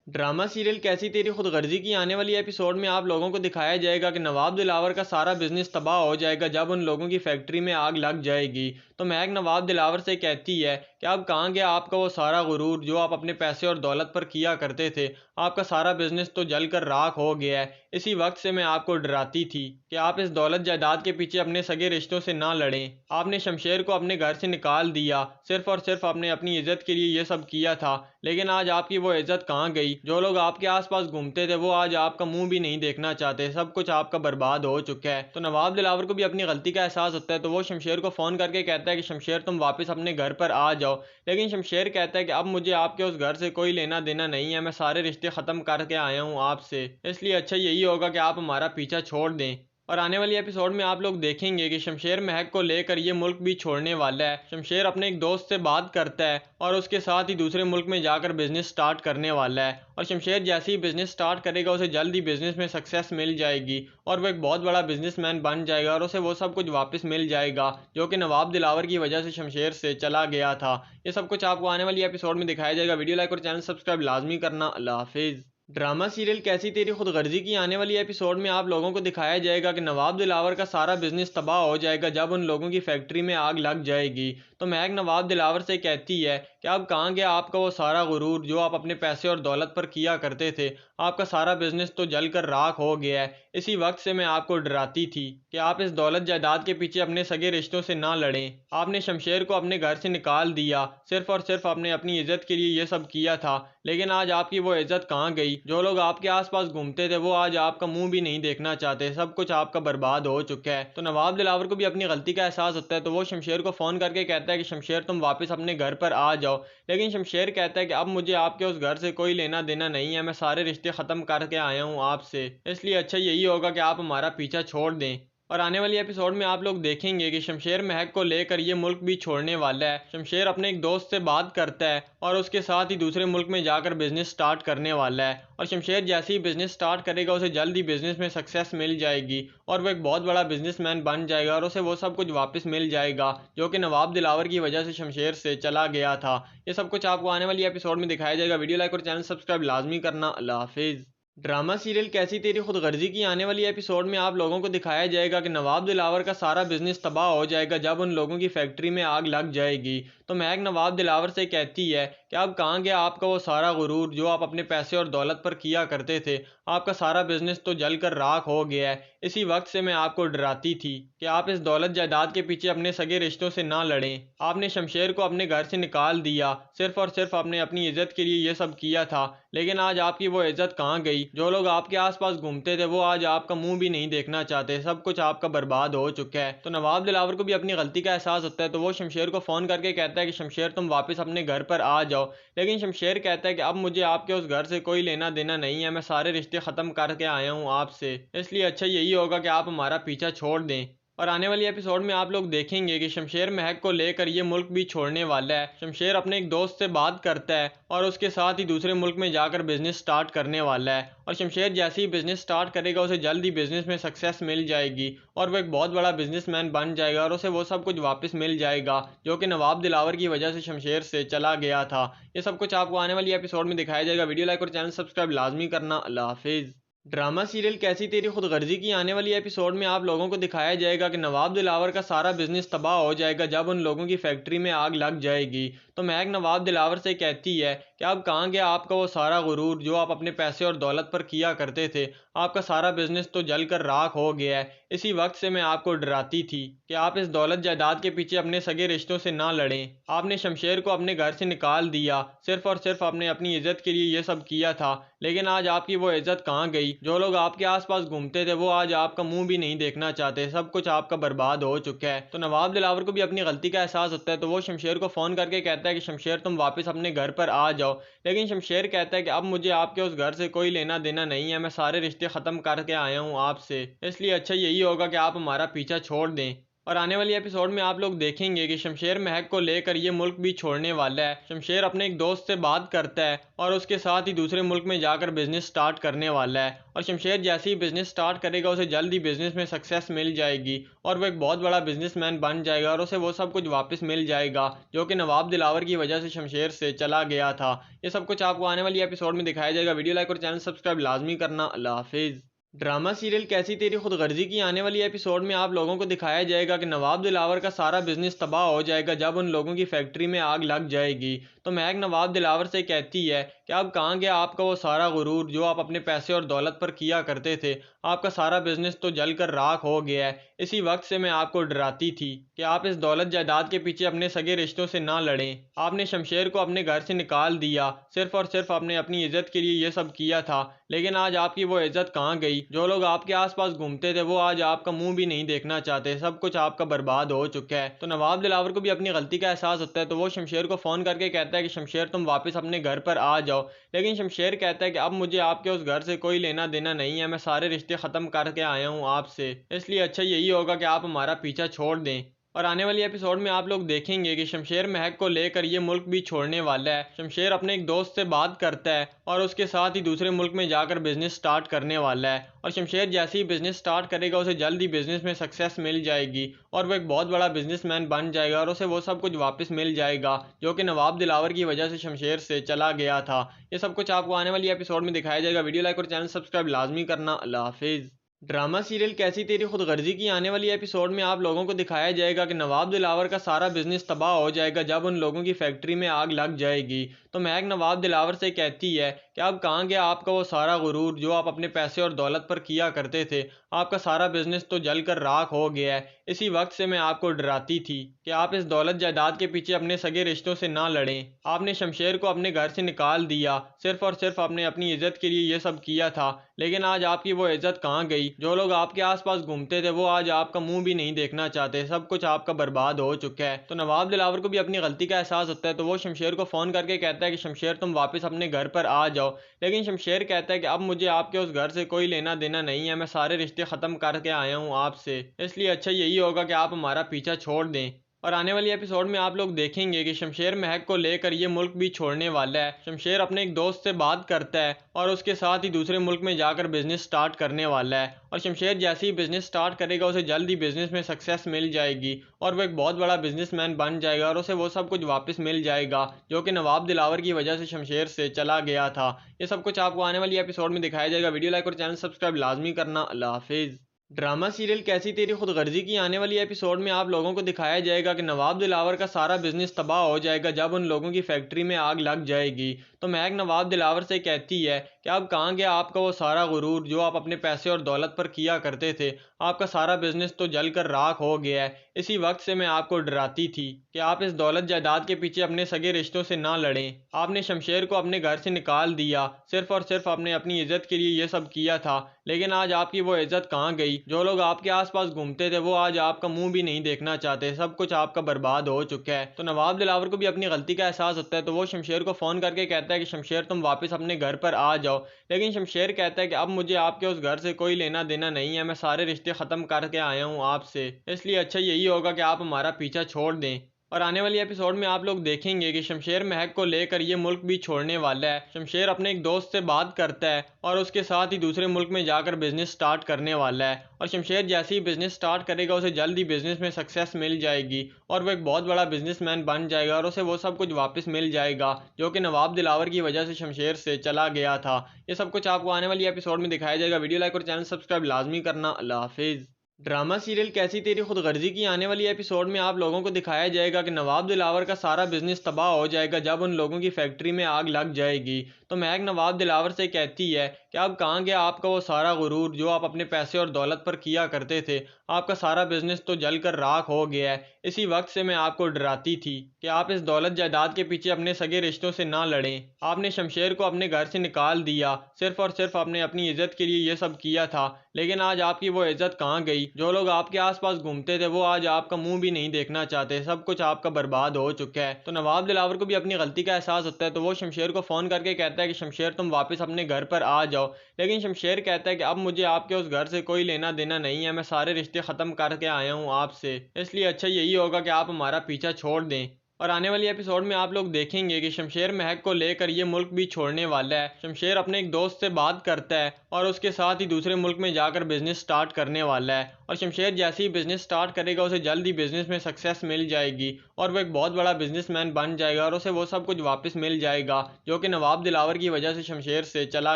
Drama serial कैसी तेरी खुदगर्जी की आने वाली एपिसोड में आप लोगों को दिखाया जाएगा कि नवाब दिलावर का सारा बिजनेस तबाह हो जाएगा जब उन लोगों की फैक्ट्री में आग लग जाएगी। तो महक नवाब दिलावर से कहती है कि अब कहाँ गया आपका वो सारा गुरूर जो आप अपने पैसे और दौलत पर किया करते थे। आपका सारा बिजनेस तो जलकर राख हो गया है। इसी वक्त से मैं आपको डराती थी कि आप इस दौलत जायदाद के पीछे अपने सगे रिश्तों से ना लड़ें। आपने शमशेर को अपने घर से निकाल दिया सिर्फ और सिर्फ आपने अपनी इज्जत के लिए ये सब किया था, लेकिन आज आपकी वो इज्जत कहाँ गई। जो लोग आपके आसपास घूमते थे वो आज आपका मुंह भी नहीं देखना चाहते। सब कुछ आपका बर्बाद हो चुका है। तो नवाब दिलावर को भी अपनी गलती का एहसास होता है, तो वो शमशेर को फोन करके कहता है कि शमशेर तुम वापस अपने घर पर आ जाओ। लेकिन शमशेर कहता है कि अब मुझे आपके उस घर से कोई लेना देना नहीं है, मैं सारे रिश्ते खत्म करके आया हूँ आपसे, इसलिए अच्छा यही होगा कि आप हमारा पीछा छोड़ दें। और आने वाली एपिसोड में आप लोग देखेंगे कि शमशेर महक को लेकर ये मुल्क भी छोड़ने वाला है। शमशेर अपने एक दोस्त से बात करता है और उसके साथ ही दूसरे मुल्क में जाकर बिजनेस स्टार्ट करने वाला है। और शमशेर जैसे ही बिजनेस स्टार्ट करेगा उसे जल्द ही बिजनेस में सक्सेस मिल जाएगी और वो एक बहुत बड़ा बिजनेसमैन बन जाएगा और उसे वो सब कुछ वापस मिल जाएगा जो कि नवाब दिलावर की वजह से शमशेर से चला गया था। ये सब कुछ आपको आने वाली एपिसोड में दिखाया जाएगा। वीडियो लाइक और चैनल सब्सक्राइब लाजमी करना। अल्लाह हाफिज़। ड्रामा सीरियल कैसी तेरी खुदगर्जी की आने वाली एपिसोड में आप लोगों को दिखाया जाएगा कि नवाब दिलावर का सारा बिजनेस तबाह हो जाएगा जब उन लोगों की फैक्ट्री में आग लग जाएगी। तो महक नवाब दिलावर से कहती है कि अब कहाँ गया आपका वो सारा गुरूर जो आप अपने पैसे और दौलत पर किया करते थे। आपका सारा बिजनेस तो जलकर राख हो गया है। इसी वक्त से मैं आपको डराती थी कि आप इस दौलत जायदाद के पीछे अपने सगे रिश्तों से ना लड़ें। आपने शमशेर को अपने घर से निकाल दिया सिर्फ और सिर्फ आपने अपनी इज्जत के लिए ये सब किया था, लेकिन आज आपकी वो इज्जत कहाँ गई। जो लोग आपके आसपास घूमते थे वो आज आपका मुंह भी नहीं देखना चाहते। सब कुछ आपका बर्बाद हो चुका है। तो नवाब दिलावर को भी अपनी गलती का एहसास होता है, तो वो शमशेर को फोन करके कहता है कि शमशेर तुम वापस अपने घर पर आ जाओ। लेकिन शमशेर कहता है कि अब मुझे आपके उस घर से कोई लेना देना नहीं है, मैं सारे रिश्ते खत्म करके आया हूँ आपसे, इसलिए अच्छा यही होगा कि आप हमारा पीछा छोड़ दें। और आने वाली एपिसोड में आप लोग देखेंगे कि शमशेर महक को लेकर ये मुल्क भी छोड़ने वाला है। शमशेर अपने एक दोस्त से बात करता है और उसके साथ ही दूसरे मुल्क में जाकर बिजनेस स्टार्ट करने वाला है। और शमशेर जैसे ही बिजनेस स्टार्ट करेगा उसे जल्द ही बिजनेस में सक्सेस मिल जाएगी और वो एक बहुत बड़ा बिजनेसमैन बन जाएगा और उसे वो सब कुछ वापस मिल जाएगा जो कि नवाब दिलावर की वजह से शमशेर से चला गया था। ये सब कुछ आपको आने वाली एपिसोड में दिखाया जाएगा। वीडियो लाइक और चैनल सब्सक्राइब लाजमी करना। अल्लाह हाफिज़। ड्रामा सीरियल कैसी तेरी खुदगर्जी की आने वाली एपिसोड में आप लोगों को दिखाया जाएगा कि नवाब दिलावर का सारा बिजनेस तबाह हो जाएगा जब उन लोगों की फैक्ट्री में आग लग जाएगी। तो महक नवाब दिलावर से कहती है कि अब कहाँ गया आपका वो सारा गुरूर जो आप अपने पैसे और दौलत पर किया करते थे। आपका सारा बिजनेस तो जलकर राख हो गया है। इसी वक्त से मैं आपको डराती थी कि आप इस दौलत जायदाद के पीछे अपने सगे रिश्तों से ना लड़ें। आपने शमशेर को अपने घर से निकाल दिया सिर्फ और सिर्फ आपने अपनी इज्जत के लिए ये सब किया था, लेकिन आज आपकी वो इज्जत कहाँ गई। जो लोग आपके आसपास घूमते थे वो आज आपका मुंह भी नहीं देखना चाहते। सब कुछ आपका बर्बाद हो चुका है। तो नवाब दिलावर को भी अपनी गलती का एहसास होता है, तो वो शमशेर को फोन करके कहता है कि शमशेर तुम वापस अपने घर पर आ जाओ। लेकिन शमशेर कहता है कि अब मुझे आपके उस घर से कोई लेना देना नहीं है, मैं सारे रिश्ते खत्म करके आया हूँ आपसे, इसलिए अच्छा यही होगा कि आप हमारा पीछा छोड़ दें। और आने वाली एपिसोड में आप लोग देखेंगे कि शमशेर महक को लेकर ये मुल्क भी छोड़ने वाला है। शमशेर अपने एक दोस्त से बात करता है और उसके साथ ही दूसरे मुल्क में जाकर बिजनेस स्टार्ट करने वाला है। और शमशेर जैसे ही बिजनेस स्टार्ट करेगा उसे जल्द ही बिजनेस में सक्सेस मिल जाएगी और वो एक बहुत बड़ा बिजनेसमैन बन जाएगा और उसे वो सब कुछ वापस मिल जाएगा जो कि नवाब दिलावर की वजह से शमशेर से चला गया था। ये सब कुछ आपको आने वाली एपिसोड में दिखाया जाएगा। वीडियो लाइक और चैनल सब्सक्राइब लाजमी करना। अल्लाह हाफिज़। ड्रामा सीरियल कैसी तेरी खुदगर्जी की आने वाली एपिसोड में आप लोगों को दिखाया जाएगा कि नवाब दिलावर का सारा बिजनेस तबाह हो जाएगा जब उन लोगों की फैक्ट्री में आग लग जाएगी। तो महक नवाब दिलावर से कहती है कि अब कहाँ गया आपका वो सारा गुरूर जो आप अपने पैसे और दौलत पर किया करते थे। आपका सारा बिजनेस तो जलकर राख हो गया है। इसी वक्त से मैं आपको डराती थी कि आप इस दौलत जायदाद के पीछे अपने सगे रिश्तों से ना लड़ें। आपने शमशेर को अपने घर से निकाल दिया सिर्फ और सिर्फ आपने अपनी इज्जत के लिए ये सब किया था, लेकिन आज आपकी वो इज्जत कहाँ गई। जो लोग आपके आसपास घूमते थे वो आज आपका मुंह भी नहीं देखना चाहते। सब कुछ आपका बर्बाद हो चुका है। तो नवाब दिलावर को भी अपनी गलती का एहसास होता है, तो वो शमशेर को फोन करके कहता है कि शमशेर तुम वापस अपने घर पर आ जाओ। लेकिन शमशेर कहता है कि अब मुझे आपके उस घर से कोई लेना देना नहीं है, मैं सारे रिश्ते खत्म करके आया हूँ आपसे, इसलिए अच्छा यही होगा कि आप हमारा पीछा छोड़ दें। और आने वाली एपिसोड में आप लोग देखेंगे कि शमशेर महक को लेकर ये मुल्क भी छोड़ने वाला है। शमशेर अपने एक दोस्त से बात करता है और उसके साथ ही दूसरे मुल्क में जाकर बिजनेस स्टार्ट करने वाला है। और शमशेर जैसे ही बिजनेस स्टार्ट करेगा उसे जल्द ही बिजनेस में सक्सेस मिल जाएगी और वो एक बहुत बड़ा बिजनेसमैन बन जाएगा और उसे वो सब कुछ वापस मिल जाएगा जो कि नवाब दिलावर की वजह से शमशेर से चला गया था। ये सब कुछ आपको आने वाली एपिसोड में दिखाया जाएगा। वीडियो लाइक और चैनल सब्सक्राइब लाजमी करना। अल्लाह हाफिज़। ड्रामा सीरियल कैसी तेरी खुदगर्जी की आने वाली एपिसोड में आप लोगों को दिखाया जाएगा कि नवाब दिलावर का सारा बिजनेस तबाह हो जाएगा जब उन लोगों की फैक्ट्री में आग लग जाएगी। तो महक नवाब दिलावर से कहती है कि अब कहाँ गया आपका वो सारा गुरूर जो आप अपने पैसे और दौलत पर किया करते थे। आपका सारा बिजनेस तो जलकर राख हो गया है। इसी वक्त से मैं आपको डराती थी कि आप इस दौलत जायदाद के पीछे अपने सगे रिश्तों से ना लड़ें। आपने शमशेर को अपने घर से निकाल दिया सिर्फ और सिर्फ आपने अपनी इज्जत के लिए ये सब किया था, लेकिन आज आपकी वो इज्जत कहाँ गई। जो लोग आपके आसपास घूमते थे वो आज आपका मुंह भी नहीं देखना चाहते। सब कुछ आपका बर्बाद हो चुका है। तो नवाब दिलावर को भी अपनी गलती का एहसास होता है, तो वो शमशेर को फ़ोन करके कहता है कि शमशेर तुम वापस अपने घर पर आ जाओ। लेकिन शमशेर कहता है कि अब मुझे आपके उस घर से कोई लेना देना नहीं है, मैं सारे रिश्ते ख़त्म करके आया हूँ आपसे, इसलिए अच्छा यही होगा कि आप हमारा पीछा छोड़ दें। और आने वाली एपिसोड में आप लोग देखेंगे कि शमशेर महक को लेकर ये मुल्क भी छोड़ने वाला है। शमशेर अपने एक दोस्त से बात करता है और उसके साथ ही दूसरे मुल्क में जाकर बिजनेस स्टार्ट करने वाला है। और शमशेर जैसे ही बिजनेस स्टार्ट करेगा उसे जल्द ही बिजनेस में सक्सेस मिल जाएगी और वो एक बहुत बड़ा बिजनेसमैन बन जाएगा और उसे वो सब कुछ वापस मिल जाएगा जो कि नवाब दिलावर की वजह से शमशेर से चला गया था। ये सब कुछ आपको आने वाली एपिसोड में दिखाया जाएगा। वीडियो लाइक और चैनल सब्सक्राइब लाजमी करना। अल्लाह हाफिज़। ड्रामा सीरियल कैसी तेरी खुदगर्जी की आने वाली एपिसोड में आप लोगों को दिखाया जाएगा कि नवाब दिलावर का सारा बिजनेस तबाह हो जाएगा जब उन लोगों की फैक्ट्री में आग लग जाएगी। तो महक नवाब दिलावर से कहती है कि अब कहाँ गया आपका वो सारा गुरूर जो आप अपने पैसे और दौलत पर किया करते थे। आपका सारा बिजनेस तो जलकर राख हो गया है। इसी वक्त से मैं आपको डराती थी कि आप इस दौलत जायदाद के पीछे अपने सगे रिश्तों से ना लड़ें। आपने शमशेर को अपने घर से निकाल दिया सिर्फ और सिर्फ आपने अपनी इज्जत के लिए ये सब किया था, लेकिन आज आपकी वो इज्जत कहाँ गई। जो लोग आपके आसपास घूमते थे वो आज आपका मुंह भी नहीं देखना चाहते। सब कुछ आपका बर्बाद हो चुका है। तो नवाब दिलावर को भी अपनी गलती का एहसास होता है, तो वो शमशेर को फ़ोन करके कहता है कि शमशेर तुम वापस अपने घर पर आ जाओ। लेकिन शमशेर कहता है कि अब मुझे आपके उस घर से कोई लेना देना नहीं है, मैं सारे रिश्ते ख़त्म करके आया हूँ आपसे, इसलिए अच्छा यही होगा कि आप हमारा पीछा छोड़ दें। और आने वाली एपिसोड में आप लोग देखेंगे कि शमशेर महक को लेकर ये मुल्क भी छोड़ने वाला है। शमशेर अपने एक दोस्त से बात करता है और उसके साथ ही दूसरे मुल्क में जाकर बिजनेस स्टार्ट करने वाला है। और शमशेर जैसे ही बिजनेस स्टार्ट करेगा उसे जल्द ही बिजनेस में सक्सेस मिल जाएगी और वो एक बहुत बड़ा बिजनेसमैन बन जाएगा और उसे वो सब कुछ वापस मिल जाएगा जो कि नवाब दिलावर की वजह से शमशेर से चला गया था। ये सब कुछ आपको आने वाली एपिसोड में दिखाया जाएगा। वीडियो लाइक और चैनल सब्सक्राइब लाजमी करना। अल्लाह हाफिज़। ड्रामा सीरियल कैसी तेरी खुदगर्जी की आने वाली एपिसोड में आप लोगों को दिखाया जाएगा कि नवाब दिलावर का सारा बिजनेस तबाह हो जाएगा जब उन लोगों की फैक्ट्री में आग लग जाएगी। तो महक नवाब दिलावर से कहती है कि अब कहाँ गया आपका वो सारा गुरूर जो आप अपने पैसे और दौलत पर किया करते थे। आपका सारा बिजनेस तो जलकर राख हो गया है। इसी वक्त से मैं आपको डराती थी कि आप इस दौलत जायदाद के पीछे अपने सगे रिश्तों से ना लड़ें। आपने शमशेर को अपने घर से निकाल दिया सिर्फ और सिर्फ आपने अपनी इज्जत के लिए ये सब किया था, लेकिन आज आपकी वो इज्जत कहाँ गई। जो लोग आपके आसपास घूमते थे वो आज आपका मुंह भी नहीं देखना चाहते। सब कुछ आपका बर्बाद हो चुका है। तो नवाब दिलावर को भी अपनी गलती का एहसास होता है, तो वो शमशेर को फ़ोन करके कहता है कि शमशेर तुम वापस अपने घर पर आ जाओ। लेकिन शमशेर कहता है कि अब मुझे आपके उस घर से कोई लेना देना नहीं है, मैं सारे रिश्ते ख़त्म करके आया हूँ आपसे, इसलिए अच्छा यही होगा कि आप हमारा पीछा छोड़ दें। और आने वाली एपिसोड में आप लोग देखेंगे कि शमशेर महक को लेकर ये मुल्क भी छोड़ने वाला है। शमशेर अपने एक दोस्त से बात करता है और उसके साथ ही दूसरे मुल्क में जाकर बिजनेस स्टार्ट करने वाला है। और शमशेर जैसे ही बिजनेस स्टार्ट करेगा उसे जल्द ही बिजनेस में सक्सेस मिल जाएगी और वो एक बहुत बड़ा बिजनेसमैन बन जाएगा और उसे वो सब कुछ वापस मिल जाएगा जो कि नवाब दिलावर की वजह से शमशेर से चला गया था। ये सब कुछ आपको आने वाली एपिसोड में दिखाया जाएगा। वीडियो लाइक और चैनल सब्सक्राइब लाजमी करना। अल्लाह हाफिज़। ड्रामा सीरियल कैसी तेरी खुदगर्जी की आने वाली एपिसोड में आप लोगों को दिखाया जाएगा कि नवाब दिलावर का सारा बिजनेस तबाह हो जाएगा जब उन लोगों की फैक्ट्री में आग लग जाएगी। तो महक नवाब दिलावर से कहती है कि अब कहाँ गया आपका वो सारा गुरूर जो आप अपने पैसे और दौलत पर किया करते थे। आपका सारा बिजनेस तो जलकर राख हो गया है। इसी वक्त से मैं आपको डराती थी कि आप इस दौलत जायदाद के पीछे अपने सगे रिश्तों से ना लड़ें। आपने शमशेर को अपने घर से निकाल दिया सिर्फ और सिर्फ आपने अपनी इज्जत के लिए ये सब किया था, लेकिन आज आपकी वो इज्जत कहाँ गई। जो लोग आपके आसपास घूमते थे वो आज आपका मुंह भी नहीं देखना चाहते, सब कुछ आपका बर्बाद हो चुका है। तो नवाब दिलावर को भी अपनी गलती का एहसास होता है, तो वो शमशेर को फ़ोन करके कहता है कि शमशेर तुम वापस अपने घर पर आ जाओ। लेकिन शमशेर कहता है कि अब मुझे आपके उस घर से कोई लेना देना नहीं है, मैं सारे रिश्ते ख़त्म करके आया हूँ आपसे, इसलिए अच्छा यही होगा कि आप हमारा पीछा छोड़ दें। और आने वाली एपिसोड में आप लोग देखेंगे कि शमशेर महक को लेकर ये मुल्क भी छोड़ने वाला है। शमशेर अपने एक दोस्त से बात करता है और उसके साथ ही दूसरे मुल्क में जाकर बिजनेस स्टार्ट करने वाला है। और शमशेर जैसे ही बिजनेस स्टार्ट करेगा उसे जल्द ही बिजनेस में सक्सेस मिल जाएगी और वो एक बहुत बड़ा बिजनेसमैन बन जाएगा और उसे वो सब कुछ वापस मिल जाएगा जो कि नवाब दिलावर की वजह से शमशेर से चला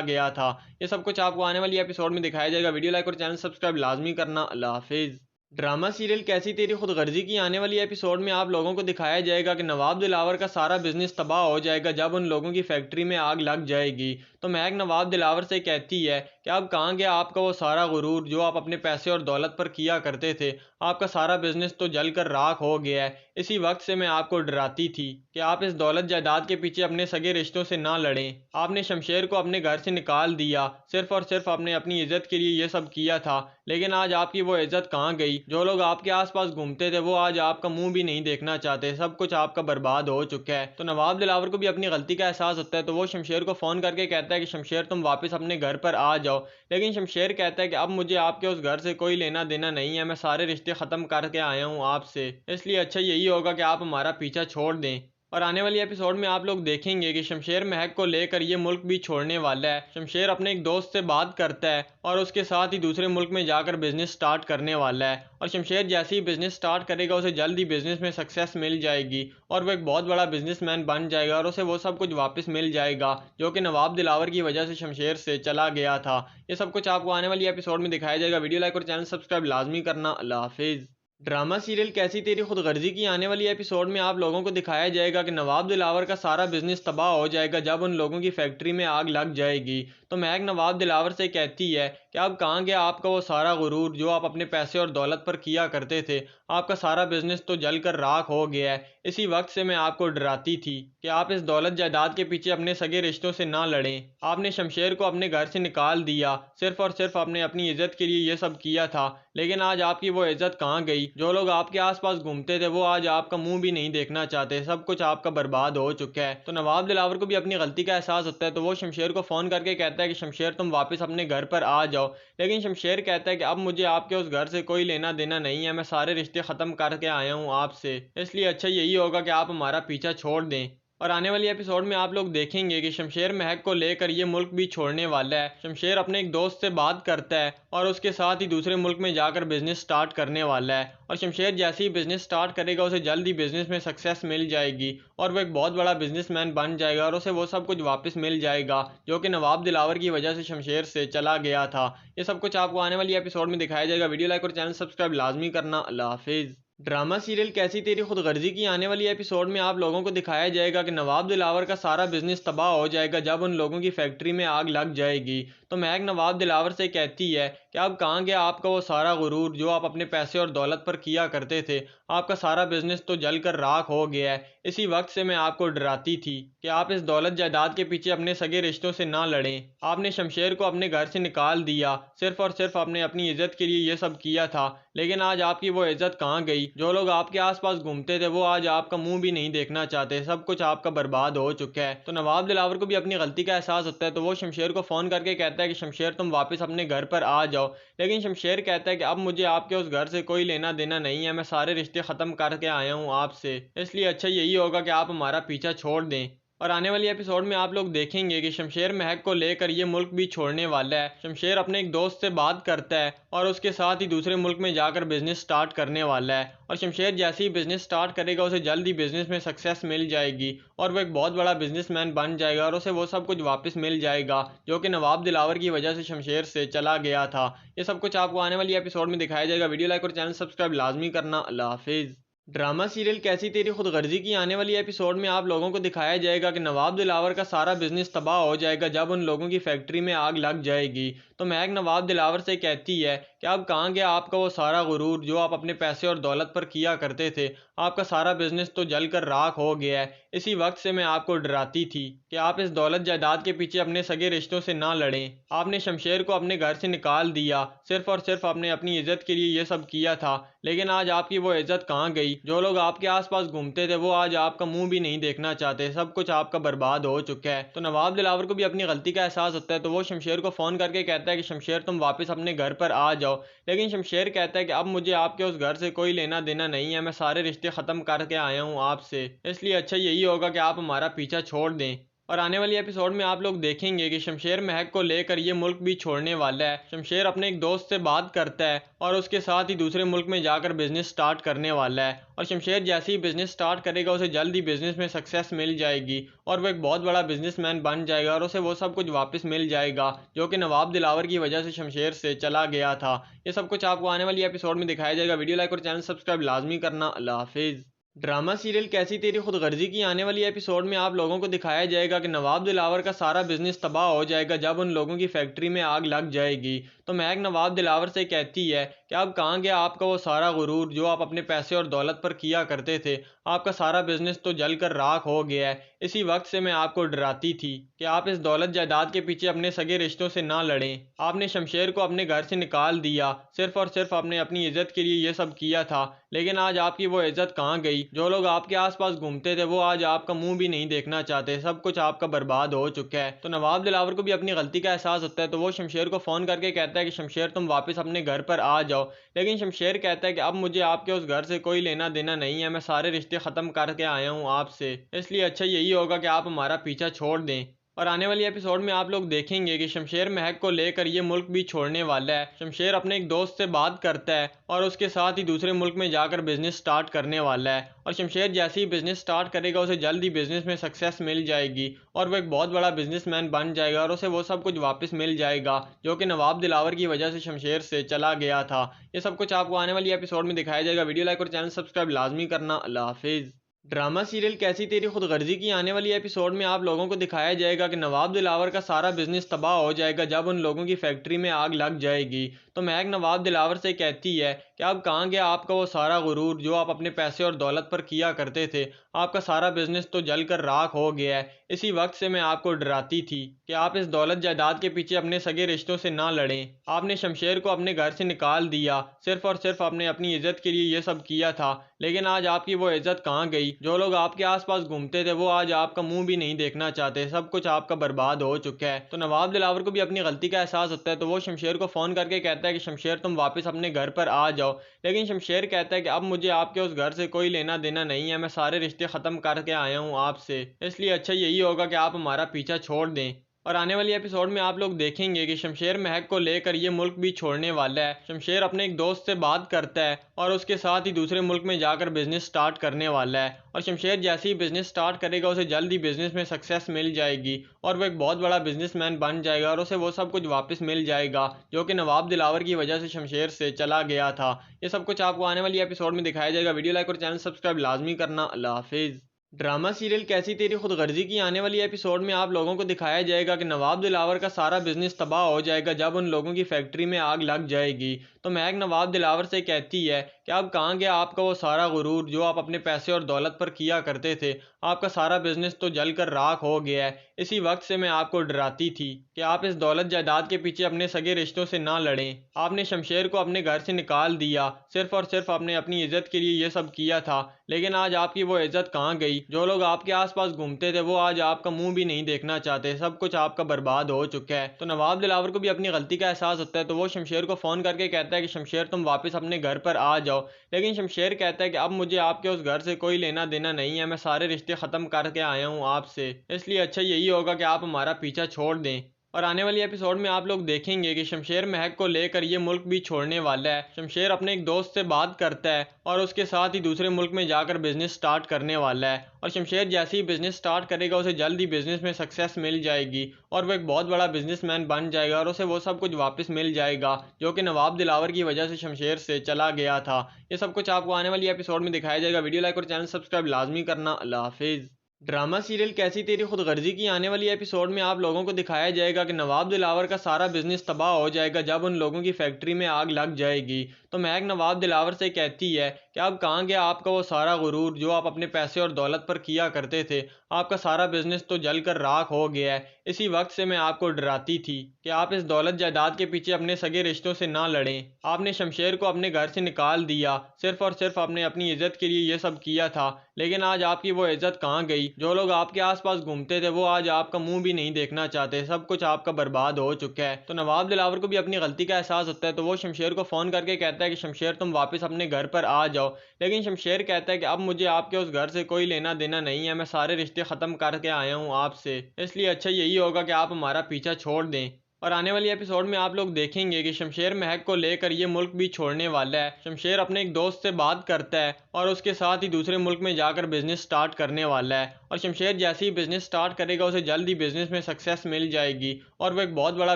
गया था। ये सब कुछ आपको आने वाली एपिसोड में दिखाया जाएगा। वीडियो लाइक और चैनल सब्सक्राइब लाजमी करना। अल्लाह हाफिज़। ड्रामा सीरियल कैसी तेरी खुदगर्जी की आने वाली एपिसोड में आप लोगों को दिखाया जाएगा कि नवाब दिलावर का सारा बिजनेस तबाह हो जाएगा जब उन लोगों की फैक्ट्री में आग लग जाएगी। तो महक नवाब दिलावर से कहती है कि अब कहाँ गया आपका वो सारा गुरूर जो आप अपने पैसे और दौलत पर किया करते थे, आपका सारा बिजनेस तो जलकर राख हो गया है। इसी वक्त से मैं आपको डराती थी कि आप इस दौलत जायदाद के पीछे अपने सगे रिश्तों से ना लड़ें। आपने शमशेर को अपने घर से निकाल दिया सिर्फ और सिर्फ आपने अपनी इज्जत के लिए ये सब किया था, लेकिन आज आपकी वो इज्जत कहाँ गई। जो लोग आपके आसपास घूमते थे वो आज आपका मुंह भी नहीं देखना चाहते, सब कुछ आपका बर्बाद हो चुका है। तो नवाब दिलावर को भी अपनी गलती का एहसास होता है, तो वो शमशेर को फ़ोन करके कहता है कि शमशेर तुम वापस अपने घर पर आ जाओ। लेकिन शमशेर कहता है कि अब मुझे आपके उस घर से कोई लेना देना नहीं है, मैं सारे रिश्ते ख़त्म करके आया हूँ आपसे, इसलिए अच्छा यही होगा कि आप हमारा पीछा छोड़ दें। और आने वाली एपिसोड में आप लोग देखेंगे कि शमशेर महक को लेकर ये मुल्क भी छोड़ने वाला है। शमशेर अपने एक दोस्त से बात करता है और उसके साथ ही दूसरे मुल्क में जाकर बिजनेस स्टार्ट करने वाला है। और शमशेर जैसे ही बिजनेस स्टार्ट करेगा उसे जल्द ही बिजनेस में सक्सेस मिल जाएगी और वो एक बहुत बड़ा बिजनेसमैन बन जाएगा और उसे वो सब कुछ वापस मिल जाएगा जो कि नवाब दिलावर की वजह से शमशेर से चला गया था। ये सब कुछ आपको आने वाली एपिसोड में दिखाया जाएगा। वीडियो लाइक और चैनल सब्सक्राइब लाजमी करना। अल्लाह हाफिज़। ड्रामा सीरियल कैसी तेरी खुदगर्जी की आने वाली एपिसोड में आप लोगों को दिखाया जाएगा कि नवाब दिलावर का सारा बिजनेस तबाह हो जाएगा जब उन लोगों की फैक्ट्री में आग लग जाएगी। तो महक नवाब दिलावर से कहती है कि अब कहाँ गया आपका वो सारा गुरूर जो आप अपने पैसे और दौलत पर किया करते थे, आपका सारा बिजनेस तो जलकर राख हो गया है। इसी वक्त से मैं आपको डराती थी कि आप इस दौलत जायदाद के पीछे अपने सगे रिश्तों से ना लड़ें। आपने शमशेर को अपने घर से निकाल दिया सिर्फ और सिर्फ आपने अपनी इज्जत के लिए ये सब किया था, लेकिन आज आपकी वो इज्जत कहाँ गई। जो लोग आपके आसपास घूमते थे वो आज आपका मुंह भी नहीं देखना चाहते, सब कुछ आपका बर्बाद हो चुका है। तो नवाब दिलावर को भी अपनी गलती का एहसास होता है, तो वो शमशेर को फ़ोन करके कहता है कि शमशेर तुम वापस अपने घर पर आ जाओ। लेकिन शमशेर कहता है कि अब मुझे आपके उस घर से कोई लेना देना नहीं है, मैं सारे रिश्ते ख़त्म करके आया हूँ आपसे, इसलिए अच्छा यही होगा कि आप हमारा पीछा छोड़ दें। और आने वाली एपिसोड में आप लोग देखेंगे कि शमशेर महक को लेकर ये मुल्क भी छोड़ने वाला है। शमशेर अपने एक दोस्त से बात करता है और उसके साथ ही दूसरे मुल्क में जाकर बिजनेस स्टार्ट करने वाला है। और शमशेर जैसे ही बिजनेस स्टार्ट करेगा उसे जल्द ही बिजनेस में सक्सेस मिल जाएगी और वो एक बहुत बड़ा बिजनेसमैन बन जाएगा और उसे वो सब कुछ वापस मिल जाएगा जो कि नवाब दिलावर की वजह से शमशेर से चला गया था। ये सब कुछ आपको आने वाली एपिसोड में दिखाया जाएगा। वीडियो लाइक और चैनल सब्सक्राइब लाजमी करना। अल्लाह हाफिज़। ड्रामा सीरियल कैसी तेरी खुदगर्जी की आने वाली एपिसोड में आप लोगों को दिखाया जाएगा कि नवाब दिलावर का सारा बिजनेस तबाह हो जाएगा जब उन लोगों की फैक्ट्री में आग लग जाएगी। तो महक नवाब दिलावर से कहती है कि अब कहाँ गया आपका वो सारा गुरूर जो आप अपने पैसे और दौलत पर किया करते थे, आपका सारा बिजनेस तो जलकर राख हो गया है। इसी वक्त से मैं आपको डराती थी कि आप इस दौलत जायदाद के पीछे अपने सगे रिश्तों से ना लड़ें। आपने शमशेर को अपने घर से निकाल दिया सिर्फ और सिर्फ आपने अपनी इज्जत के लिए ये सब किया था, लेकिन आज आपकी वो इज्जत कहाँ गई। जो लोग आपके आसपास घूमते थे वो आज आपका मुंह भी नहीं देखना चाहते, सब कुछ आपका बर्बाद हो चुका है। तो नवाब दिलावर को भी अपनी गलती का एहसास होता है, तो वो शमशेर को फ़ोन करके कहता है कि शमशेर तुम वापस अपने घर पर आ जाओ। लेकिन शमशेर कहता है कि अब मुझे आपके उस घर से कोई लेना देना नहीं है, मैं सारे रिश्ते ख़त्म करके आया हूँ आपसे, इसलिए अच्छा यही होगा कि आप हमारा पीछा छोड़ दें। और आने वाली एपिसोड में आप लोग देखेंगे कि शमशेर महक को लेकर ये मुल्क भी छोड़ने वाला है। शमशेर अपने एक दोस्त से बात करता है और उसके साथ ही दूसरे मुल्क में जाकर बिजनेस स्टार्ट करने वाला है। और शमशेर जैसे ही बिजनेस स्टार्ट करेगा उसे जल्द ही बिजनेस में सक्सेस मिल जाएगी और वो एक बहुत बड़ा बिजनेसमैन बन जाएगा और उसे वो सब कुछ वापस मिल जाएगा जो कि नवाब दिलावर की वजह से शमशेर से चला गया था। ये सब कुछ आपको आने वाली एपिसोड में दिखाया जाएगा। वीडियो लाइक और चैनल सब्सक्राइब लाजमी करना। अल्लाह हाफिज़। ड्रामा सीरियल कैसी तेरी खुदगर्जी की आने वाली एपिसोड में आप लोगों को दिखाया जाएगा कि नवाब दिलावर का सारा बिजनेस तबाह हो जाएगा जब उन लोगों की फैक्ट्री में आग लग जाएगी। तो महक नवाब दिलावर से कहती है कि अब कहाँ गया आपका वो सारा गुरूर जो आप अपने पैसे और दौलत पर किया करते थे। आपका सारा बिजनेस तो जलकर राख हो गया है। इसी वक्त से मैं आपको डराती थी कि आप इस दौलत जायदाद के पीछे अपने सगे रिश्तों से ना लड़ें। आपने शमशेर को अपने घर से निकाल दिया, सिर्फ और सिर्फ आपने अपनी इज्जत के लिए ये सब किया था। लेकिन आज आपकी वो इज्जत कहाँ गई? जो लोग आपके आसपास घूमते थे वो आज आपका मुंह भी नहीं देखना चाहते। सब कुछ आपका बर्बाद हो चुका है। तो नवाब दिलावर को भी अपनी गलती का एहसास होता है, तो वो शमशेर को फोन करके कहता है कि शमशेर तुम वापस अपने घर पर आ जाओ। लेकिन शमशेर कहता है कि अब मुझे आपके उस घर से कोई लेना देना नहीं है, मैं सारे रिश्ते खत्म करके आया हूँ आपसे, इसलिए अच्छा यही होगा कि आप हमारा पीछा छोड़ दें। और आने वाली एपिसोड में आप लोग देखेंगे कि शमशेर महक को लेकर ये मुल्क भी छोड़ने वाला है। शमशेर अपने एक दोस्त से बात करता है और उसके साथ ही दूसरे मुल्क में जाकर बिजनेस स्टार्ट करने वाला है। और शमशेर जैसे ही बिजनेस स्टार्ट करेगा उसे जल्द ही बिजनेस में सक्सेस मिल जाएगी और वो एक बहुत बड़ा बिजनेसमैन बन जाएगा और उसे वो सब कुछ वापस मिल जाएगा जो कि नवाब दिलावर की वजह से शमशेर से चला गया था। ये सब कुछ आपको आने वाली एपिसोड में दिखाया जाएगा। वीडियो लाइक और चैनल सब्सक्राइब लाजमी करना। अल्लाह हाफिज़। ड्रामा सीरियल कैसी तेरी खुदगर्जी की आने वाली एपिसोड में आप लोगों को दिखाया जाएगा कि नवाब दिलावर का सारा बिजनेस तबाह हो जाएगा जब उन लोगों की फैक्ट्री में आग लग जाएगी। तो महक नवाब दिलावर से कहती है कि अब कहाँ गया आपका वो सारा गुरूर जो आप अपने पैसे और दौलत पर किया करते थे। आपका सारा बिजनेस तो जलकर राख हो गया है। इसी वक्त से मैं आपको डराती थी कि आप इस दौलत जायदाद के पीछे अपने सगे रिश्तों से ना लड़ें। आपने शमशेर को अपने घर से निकाल दिया, सिर्फ और सिर्फ आपने अपनी इज्जत के लिए ये सब किया था। लेकिन आज आपकी वो इज्जत कहाँ गई? जो लोग आपके आसपास घूमते थे वो आज आपका मुंह भी नहीं देखना चाहते। सब कुछ आपका बर्बाद हो चुका है। तो नवाब दिलावर को भी अपनी गलती का एहसास होता है, तो वो शमशेर को फोन करके कहता है कि शमशेर तुम वापस अपने घर पर आ जाओ। लेकिन शमशेर कहता है कि अब मुझे आपके उस घर से कोई लेना देना नहीं है, मैं सारे रिश्ते खत्म करके आया हूँ आपसे, इसलिए अच्छा यही होगा कि आप हमारा पीछा छोड़ दें। और आने वाली एपिसोड में आप लोग देखेंगे कि शमशेर महक को लेकर ये मुल्क भी छोड़ने वाला है। शमशेर अपने एक दोस्त से बात करता है और उसके साथ ही दूसरे मुल्क में जाकर बिजनेस स्टार्ट करने वाला है। और शमशेर जैसे ही बिजनेस स्टार्ट करेगा उसे जल्द ही बिजनेस में सक्सेस मिल जाएगी और वो एक बहुत बड़ा बिजनेसमैन बन जाएगा और उसे वो सब कुछ वापस मिल जाएगा जो कि नवाब दिलावर की वजह से शमशेर से चला गया था। ये सब कुछ आपको आने वाली एपिसोड में दिखाया जाएगा। वीडियो लाइक और चैनल सब्सक्राइब लाजमी करना। अल्लाह हाफिज़। ड्रामा सीरियल कैसी तेरी खुदगर्जी की आने वाली एपिसोड में आप लोगों को दिखाया जाएगा कि नवाब दिलावर का सारा बिजनेस तबाह हो जाएगा जब उन लोगों की फैक्ट्री में आग लग जाएगी। तो महक नवाब दिलावर से कहती है कि अब कहाँ गया आपका वो सारा गुरूर जो आप अपने पैसे और दौलत पर किया करते थे। आपका सारा बिजनेस तो जलकर राख हो गया है। इसी वक्त से मैं आपको डराती थी कि आप इस दौलत जायदाद के पीछे अपने सगे रिश्तों से ना लड़ें। आपने शमशेर को अपने घर से निकाल दिया, सिर्फ और सिर्फ आपने अपनी इज्जत के लिए ये सब किया था। लेकिन आज आपकी वो इज्जत कहाँ गई? जो लोग आपके आसपास घूमते थे वो आज आपका मुंह भी नहीं देखना चाहते। सब कुछ आपका बर्बाद हो चुका है। तो नवाब दिलावर को भी अपनी गलती का एहसास होता है, तो वो शमशेर को फोन करके कहता है कि शमशेर तुम वापस अपने घर पर आ जाओ। लेकिन शमशेर कहता है कि अब मुझे आपके उस घर से कोई लेना देना नहीं है, मैं सारे रिश्ते खत्म करके आया हूँ आपसे, इसलिए अच्छा यही होगा कि आप हमारा पीछा छोड़ दें। और आने वाली एपिसोड में आप लोग देखेंगे कि शमशेर महक को लेकर ये मुल्क भी छोड़ने वाला है। शमशेर अपने एक दोस्त से बात करता है और उसके साथ ही दूसरे मुल्क में जाकर बिजनेस स्टार्ट करने वाला है। और शमशेर जैसे ही बिजनेस स्टार्ट करेगा उसे जल्द ही बिजनेस में सक्सेस मिल जाएगी और वो एक बहुत बड़ा बिजनेसमैन बन जाएगा और उसे वो सब कुछ वापस मिल जाएगा जो कि नवाब दिलावर की वजह से शमशेर से चला गया था। ये सब कुछ आपको आने वाली एपिसोड में दिखाया जाएगा। वीडियो लाइक और चैनल सब्सक्राइब लाजमी करना। अल्लाह हाफिज़। ड्रामा सीरियल कैसी तेरी खुदगर्जी की आने वाली एपिसोड में आप लोगों को दिखाया जाएगा कि नवाब दिलावर का सारा बिजनेस तबाह हो जाएगा जब उन लोगों की फैक्ट्री में आग लग जाएगी। तो महक नवाब दिलावर से कहती है कि अब कहाँ गया आपका वो सारा गुरूर जो आप अपने पैसे और दौलत पर किया करते थे। आपका सारा बिजनेस तो जलकर राख हो गया है। इसी वक्त से मैं आपको डराती थी कि आप इस दौलत जायदाद के पीछे अपने सगे रिश्तों से ना लड़ें। आपने शमशेर को अपने घर से निकाल दिया, सिर्फ और सिर्फ आपने अपनी इज्जत के लिए ये सब किया था। लेकिन आज आपकी वो इज्जत कहाँ गई? जो लोग आपके आसपास घूमते थे वो आज आपका मुंह भी नहीं देखना चाहते। सब कुछ आपका बर्बाद हो चुका है। तो नवाब दिलावर को भी अपनी गलती का एहसास होता है, तो वो शमशेर को फोन करके कहता है कि शमशेर तुम वापस अपने घर पर आ जाओ। लेकिन शमशेर कहता है कि अब मुझे आपके उस घर से कोई लेना देना नहीं है, मैं सारे रिश्ते खत्म करके आया हूँ आपसे, इसलिए अच्छा यही होगा कि आप हमारा पीछा छोड़ दें। और आने वाली एपिसोड में आप लोग देखेंगे कि शमशेर महक को लेकर ये मुल्क भी छोड़ने वाला है। शमशेर अपने एक दोस्त से बात करता है और उसके साथ ही दूसरे मुल्क में जाकर बिजनेस स्टार्ट करने वाला है। और शमशेर जैसे ही बिजनेस स्टार्ट करेगा उसे जल्द ही बिजनेस में सक्सेस मिल जाएगी और वो एक बहुत बड़ा बिजनेसमैन बन जाएगा और उसे वो सब कुछ वापस मिल जाएगा जो कि नवाब दिलावर की वजह से शमशेर से चला गया था। ये सब कुछ आपको आने वाली एपिसोड में दिखाया जाएगा। वीडियो लाइक और चैनल सब्सक्राइब लाजमी करना। अल्लाह हाफिज़। ड्रामा सीरियल कैसी तेरी खुदगर्जी की आने वाली एपिसोड में आप लोगों को दिखाया जाएगा कि नवाब दिलावर का सारा बिजनेस तबाह हो जाएगा जब उन लोगों की फैक्ट्री में आग लग जाएगी। तो महक नवाब दिलावर से कहती है कि अब कहाँ गया आपका वो सारा गुरूर जो आप अपने पैसे और दौलत पर किया करते थे। आपका सारा बिजनेस तो जलकर राख हो गया है। इसी वक्त से मैं आपको डराती थी कि आप इस दौलत जायदाद के पीछे अपने सगे रिश्तों से ना लड़ें। आपने शमशेर को अपने घर से निकाल दिया सिर्फ और सिर्फ आपने अपनी इज्जत के लिए ये सब किया था, लेकिन आज आपकी वो इज्जत कहाँ गई। जो लोग आपके आसपास घूमते थे वो आज आपका मुंह भी नहीं देखना चाहते। सब कुछ आपका बर्बाद हो चुका है। तो नवाब दिलावर को भी अपनी गलती का एहसास होता है तो वो शमशेर को फोन करके कहता है कि शमशेर तुम वापस अपने घर पर आ जाओ। लेकिन शमशेर कहता है कि अब मुझे आपके उस घर से कोई लेना देना नहीं है, मैं सारे रिश्ते ख़त्म करके आया हूँ आपसे, इसलिए अच्छा यही होगा कि आप हमारा पीछा छोड़ दें। और आने वाली एपिसोड में आप लोग देखेंगे कि शमशेर महक को लेकर ये मुल्क भी छोड़ने वाला है। शमशेर अपने एक दोस्त से बात करता है और उसके साथ ही दूसरे मुल्क में जाकर बिजनेस स्टार्ट करने वाला है। और शमशेर जैसे ही बिजनेस स्टार्ट करेगा उसे जल्द ही बिजनेस में सक्सेस मिल जाएगी और वो एक बहुत बड़ा